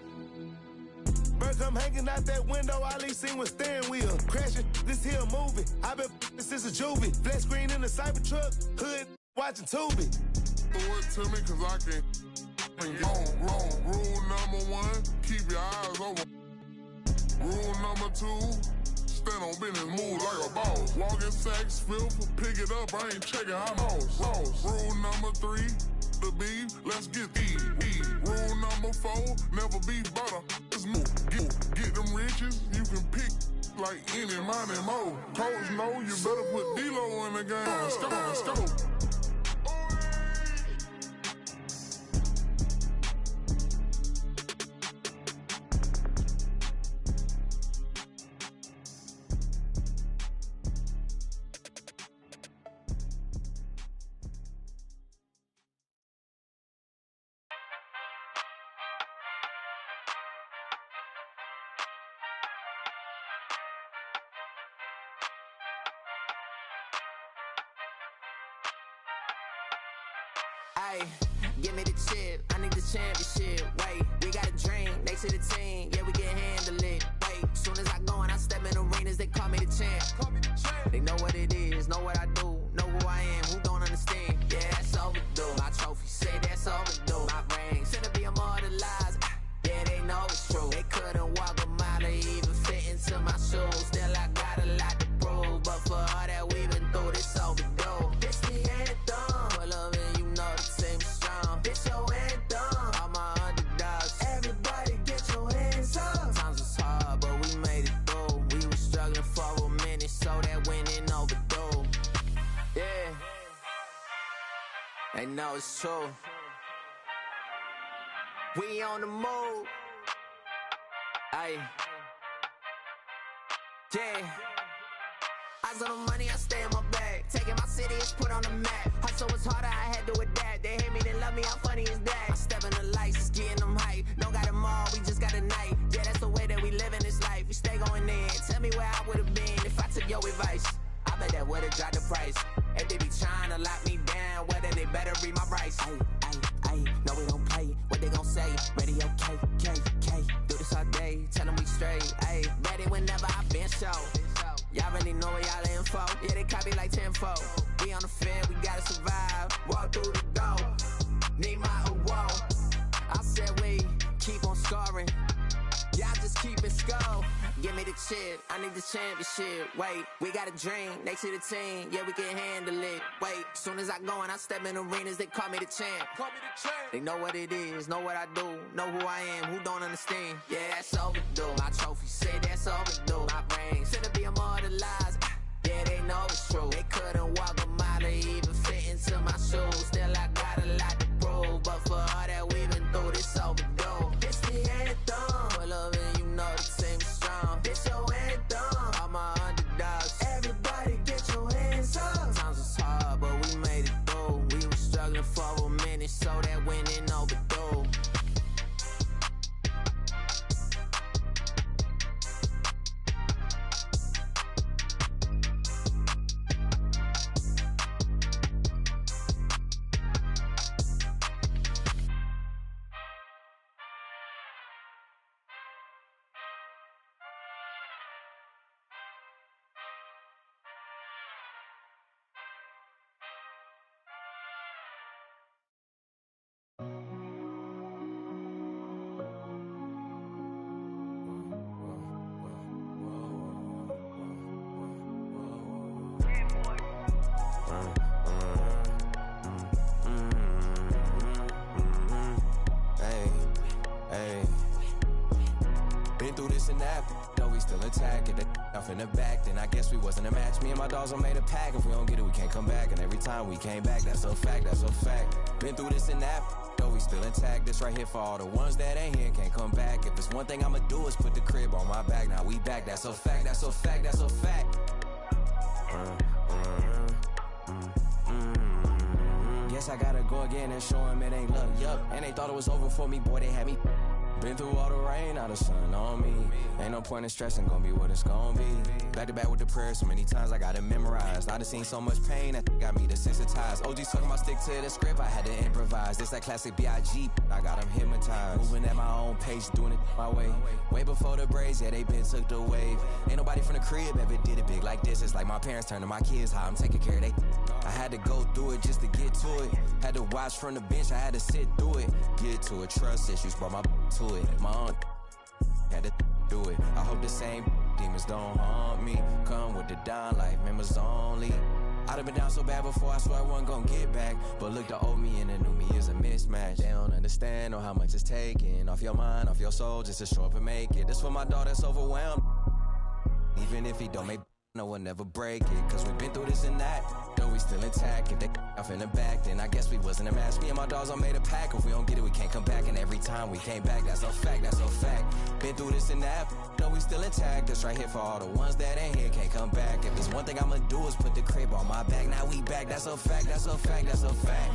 Bird come hanging out that window. All he seen was steering wheel. Crashing this here movie. I been since a juvie. Flat screen in the Cybertruck. Hood watching Tubi. Throw it to me cause I can wrong. Rule number 1, keep your eyes open. Rule number 2, stand on business, move like a boss. Walking sacks, filth, pick it up, I ain't checking how lost. Rule number 3, the beef, let's get eat. Rule number 4, never be butter, just move. Get them riches, you can pick like any money mo. Coach know you better put D-Lo in the game. Let's go. Ay, give me the chip, I need the championship. Wait, we got a dream, next to the team, yeah, we can handle it. Wait, soon as I go and I step in arenas, they call me the champ. They know what it is, know what I do, know who I am, who don't understand. Yeah, that's overdue. My trophy say that's overdue. My ring, should be immortalized. Yeah, they know it's true. They couldn't walk a mile or even fit into my shoes. Still, I got a lot to prove, but for all that we've been through, this overdue. This the anthem. Pull up and you know the team is strong. It's your anthem. All my underdogs. Everybody get your hands up. Sometimes it's hard, but we made it through. We were struggling for a minute, so that winning overdue. Yeah. They know it's true. We on the move. Aye. Yeah. Eyes on the money, I stay in my bag. Taking my city, it's put on the map. Hustle was harder, I had to adapt. They hate me, they love me, how funny is that? I step in the lights, it's getting them hype. Don't got them all, we just got a night. Yeah, that's the way that we live in this life. We stay going in. Tell me where I would've been if I took your advice. I bet that would've dropped the price. If they be trying to lock me down, well then they better read my rights. Ayy, no we don't play. What they gon' say? Radio K. Do this all day, tell them we straight. Ayy, ready whenever I been show. Y'all really know where y'all info. Yeah, they copy like tenfold. We on the field, we gotta survive. Walk through the door, need my award. I said we keep on scoring. Y'all just keep it score. Give me the chip, I need the championship. Wait, we got a dream, next to the team, yeah, we can handle it. Wait, soon as I go and I step in arenas, they call me the champ. They know what it is, know what I do, know who I am, who don't understand. Yeah, that's overdue. My trophy say that's overdue. My ring should be immortalized. Yeah, they know it's true. They couldn't walk a mile or even fit into my shoes. Still, I got a lot to prove, but for all that we've been through, this overdue. It's the anthem. Pull up and you know the team is strong. It's your anthem. All my underdogs. Everybody get your hands up. Sometimes it's hard, but we made it through. We were struggling for a minute, so that winning overdue. In the back, then I guess we wasn't a match. Me and my dogs all made a pack. If we don't get it, we can't come back. And every time we came back, that's a fact, that's a fact. Been through this and that, though we still intact. This right here for all the ones that ain't here, can't come back. If it's one thing I'ma do is put the crib on my back. Now we back, that's a fact, that's a fact, that's a fact. Guess I gotta go again and show them it ain't luck, yup. And they thought it was over for me, boy, they had me. Been through all the rain, now the sun on me. Ain't no point in stressing, gonna be what it's gonna be. Back to back with the prayers, so many times I got it memorized. I done seen so much pain that got me desensitized. OG's talking about stick to the script, I had to improvise. This that classic B.I.G., I got them hypnotized. Moving at my own pace, doing it my way. Way before the braids, yeah, they been took the wave. Ain't nobody from the crib ever did it big like this. It's like my parents turning my kids how I'm taking care of they. I had to go through it just to get to it. Had to watch from the bench, I had to sit through it. Get to it, trust issues, brought my to it. My aunt had to do it. I hope the same demons don't haunt me. Come with the down life, members only. I'd have been down so bad before, I swear I wasn't gonna get back. But look, the old me and the new me is a mismatch. They don't understand or how much it's taking off your mind, off your soul, just to show up and make it. This for my dog that's overwhelmed. Even if he don't make no one never break it. Cause we've been through this and that, though we still intact. If they off in the back, then I guess we wasn't a match. Me and my dogs all made a pack. If we don't get it, we can't come back. And every time we came back, that's a fact, that's a fact. Been through this and that, though we still intact. That's right here for all the ones that ain't here, can't come back. If there's one thing I'ma do is put the crib on my back. Now we back, that's a fact, that's a fact, that's a fact.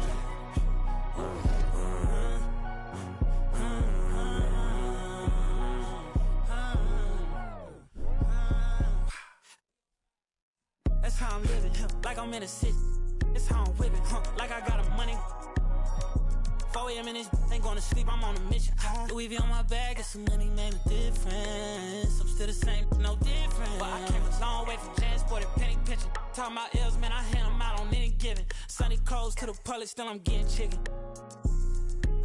That's how I'm living, like I'm in a city. That's how I'm whipping, like I got a money. 4 a.m. in this, ain't going to sleep, I'm on a mission. Louis V on my bag, get some money, made a difference. I'm still the same, no different. But I came a long way from transported, penny pitching. Talking about L's, man, I hand them out on any given. Sunny clothes to the public, still I'm getting chicken.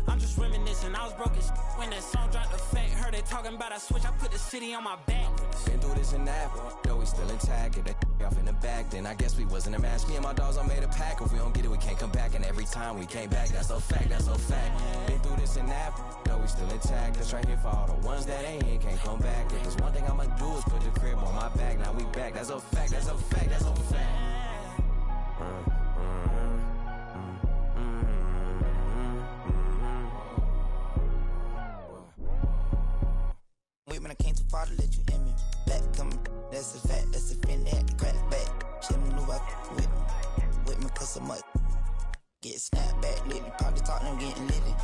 I'm just reminiscing, I was broke as when that song dropped. Effect, heard they talking about I switch, I put the city on my back. Been through this and that, though we still intact. If they off in the back, then I guess we wasn't a match. Me and my dogs all made a pack. If we don't get it, we can't come back. And every time we came back, that's a fact, that's a fact. Been through this and that, though we still intact. That's right here for all the ones that ain't here, can't come back. If there's one thing I'ma do is put the crib on my back. Now we back, that's a fact, that's a fact, that's a fact. Wait, when I came too far to let you in me. Back coming, that's a fact, that's a fin, they had to crack back. She knew I with me cause so much. Get snapped back lately, probably talk them getting litty.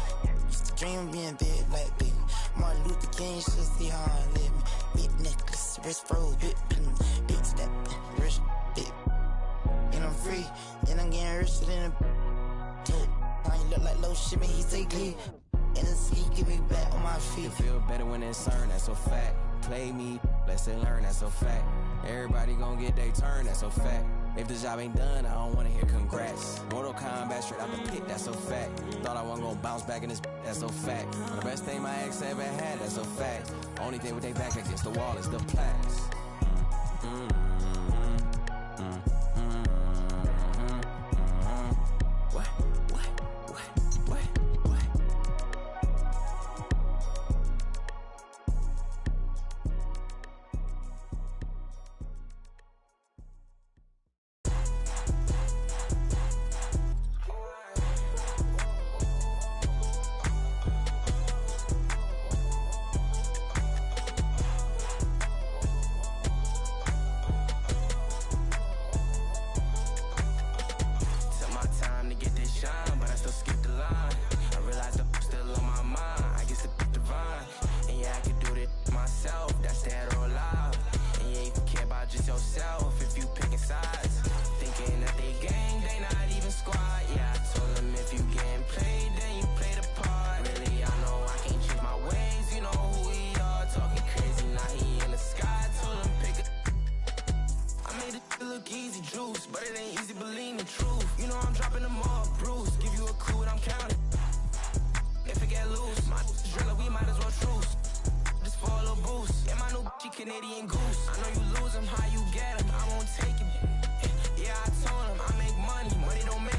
Used to dream of being big like baby. Martin Luther King should see how I live me. Big necklace, wrist froze, big step, wrist, big. And I'm free, and I'm getting richer than a. I ain't look like low shipment, he say glee. And then sleep, get me back on my feet. You feel better when it's earned, that's a fact. Play me, lesson learned, that's a fact. Everybody gon' get their turn, that's a fact. If the job ain't done, I don't wanna hear congrats. Mortal Kombat straight out the pit, that's a fact. Thought I wasn't gonna bounce back in this, that's a fact. The best thing my ex ever had, that's a fact. Only thing with their back against the wall is the plaques. Canadian goose. I know you lose them, how you get them, I won't take it. Yeah, I told them I make money, money don't make.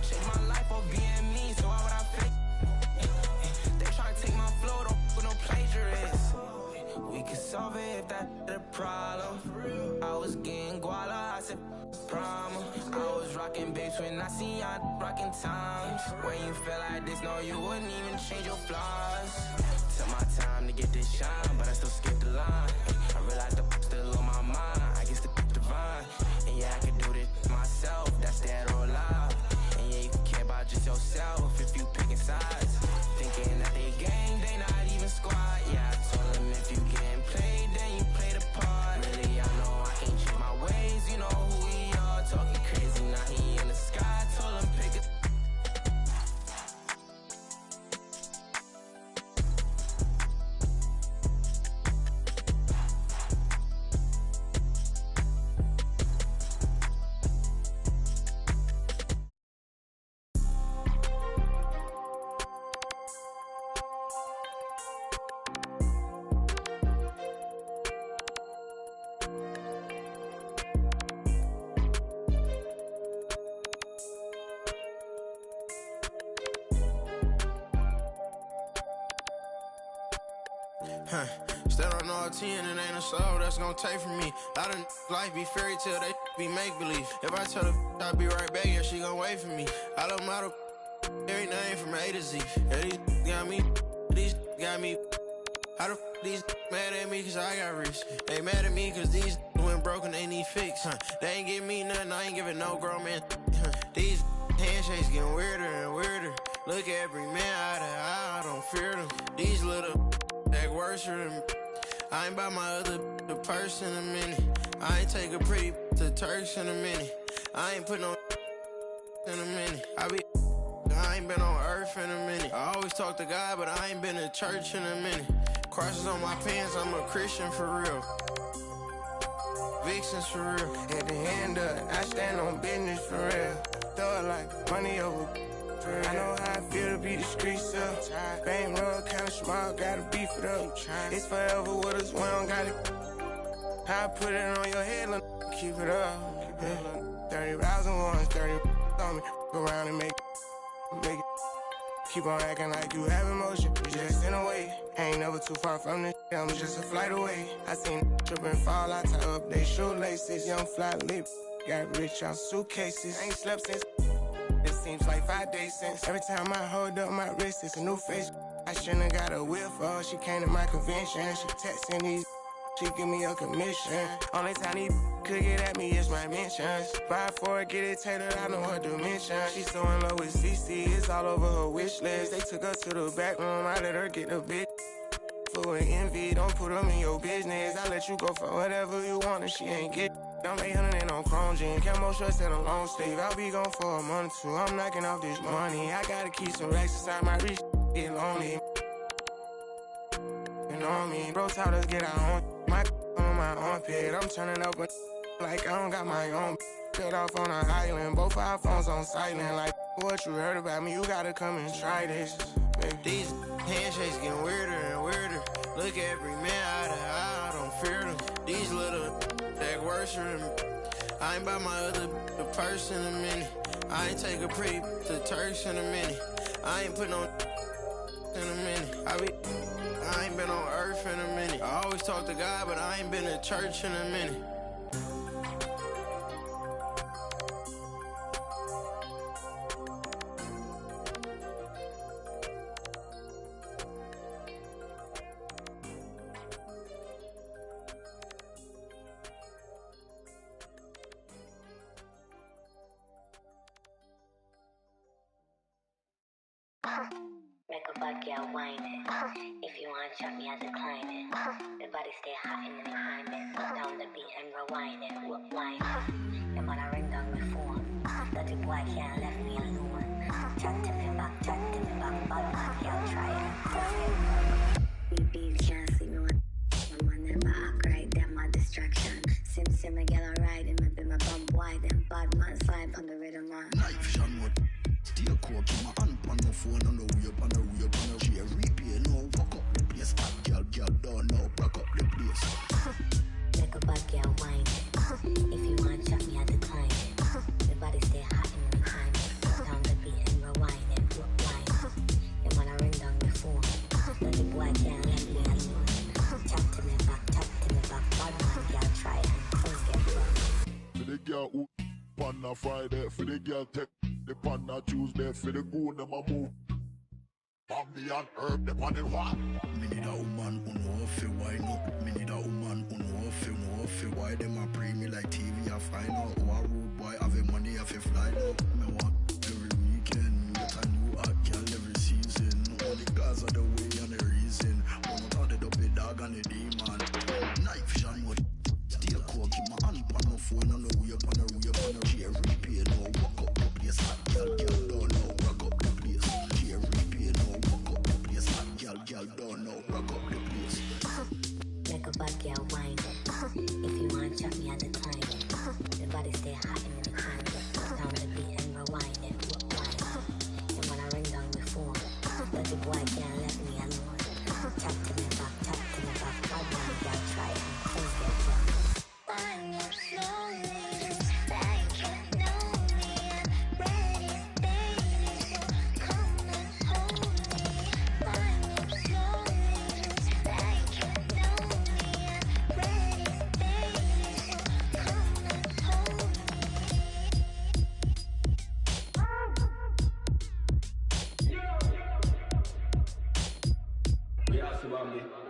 Change my life or being me, so why would I fake? They try to take my flow, don't put no plagiarists. We could solve it if that's the problem. I was getting guala, I said problem. I was rocking babes when I see y'all rocking times. When you feel like this, no, you wouldn't even change your flaws. Took my time to get this shine, but I still skip the line. I realized the still on my mind, I guess the divine. And yeah, I can do this myself, that's dead or alive. And yeah, you can care about just yourself if you picking sides. Thinking that they gang, they not Stand on all 10 and ain't a soul that's gonna take from me. I done life be fairy tale, they be make believe. If I tell her I'll be right back, yeah, she gon' wait for me. I love model every name from A to Z. Yeah, these got me. How the these mad at me cause I got rich? They mad at me cause these went broken, they need fix. They ain't give me nothing, I ain't giving no grown man. These handshakes getting weirder and weirder. Look at every man eye to eye, I don't fear them. These little act worse than I ain't by my other purse in a minute. I ain't take a pretty to Turks in a minute. I ain't put no in a minute. I ain't been on earth in a minute. I always talk to God, but I ain't been to church in a minute. Crosses on my pants, I'm a Christian for real. Vixens for real. At the end of it, I stand on business for real. Throw it like money over. I know how I feel to be the streets up. Bang roll, kinda small, gotta beef it up. It's forever with us, we don't got it. I put it on your head, keep it up. 30,000 ones, 30 on me. Go around and make it. Keep on acting like you have emotion. You just in a way. Ain't never too far from this. I'm just a flight away. I seen trip and fall. I tie up they shoelaces. Young fly lip. Got rich on suitcases. Ain't slept since. It seems like 5 days since. Every time I hold up my wrist, it's a new face. I shouldn't have got a whip for her. She came to my convention. She texting these. She give me a commission. Only time these could get at me is my mentions. Buy for it, get it tailored, I know her dimension. She's so in love with CC, it's all over her wish list. They took her to the back room, I let her get the bitch. Full of envy, don't put them in your business. I let you go for whatever you want and she ain't get. I'm 800 and on Chrome Jean, camo shorts and a long sleeve. I'll be gone for a month or two, I'm knocking off this money. I gotta keep some racks inside my reach, get lonely. You know me, bro taught us get our own. My on my armpit, I'm turning up like I don't got my own. Cut off on an island, both our phones on silent. Like what you heard about me, you gotta come and try this, baby. These handshakes getting weirder and weirder. Look at every man eye to eye, I don't fear them. These little act worse than I ain't by my other purse in a minute. I ain't take a pretty to Turks in a minute. I ain't put no in a minute. I ain't been on earth in a minute. I always talk to God, but I ain't been to church in a minute. Make a bad girl whine it. If you want to chop me, I decline it. The body stay hot in the behind it. Put down the beat and rewind it. Whine it. Your man I ring down my phone. Dirty boy can't left me alone. Chat to me back, bad man girl try it. BBs can't see me when my man never act right. Them my distraction. Sim me get a ride and maybe my bump wide. Them bad man vibe on the rhythm man. Knife Sean what? Steel core, keep my hand on the phone on the way up on the way up on the share replay. No, fuck up the place. Hot girl, don't know, rock up the place. Make a bad girl whine it. If you want to chop me, I decline it. The body stay hot in the behind it. Put down the beat and rewind it. Whine it. Your man I ring down the phone. Dirty boy can't let me alone. Chat to me back, bad man girl try it and come get rough. For the girl who on a Friday, for the girl take the pan a Tuesday, for the goon them a move. Bambi and herb them on the what? Me need a woman who know fi wine up. Me need a woman who know fi why them a pre me like TV. I find out who a rude boy have the money I fi fly now. Me want every weekend get a new hot girl every season. All the guys are the way and the reason. One out of the up the dog and the demon. Knife Sean what? Steel core keep my hand on my phone on the way up on the share replay. No walk up the place. Hot girl don't know rock up the place. Share replay. No walk up the place. Hot girl don't know rock up the place. Make a bad girl whine it. If you want to chop me, I decline it. The body stay hot in the behind it. Put down the beat and rewind it. Whine it. And when I ring down the phone, dirty boy can't let me alone. Chat to me back, bad man girl try it and come get rough. I move slowly, like you know me. I'm ready, baby, so come and hold me. I move slowly, like you Bambi.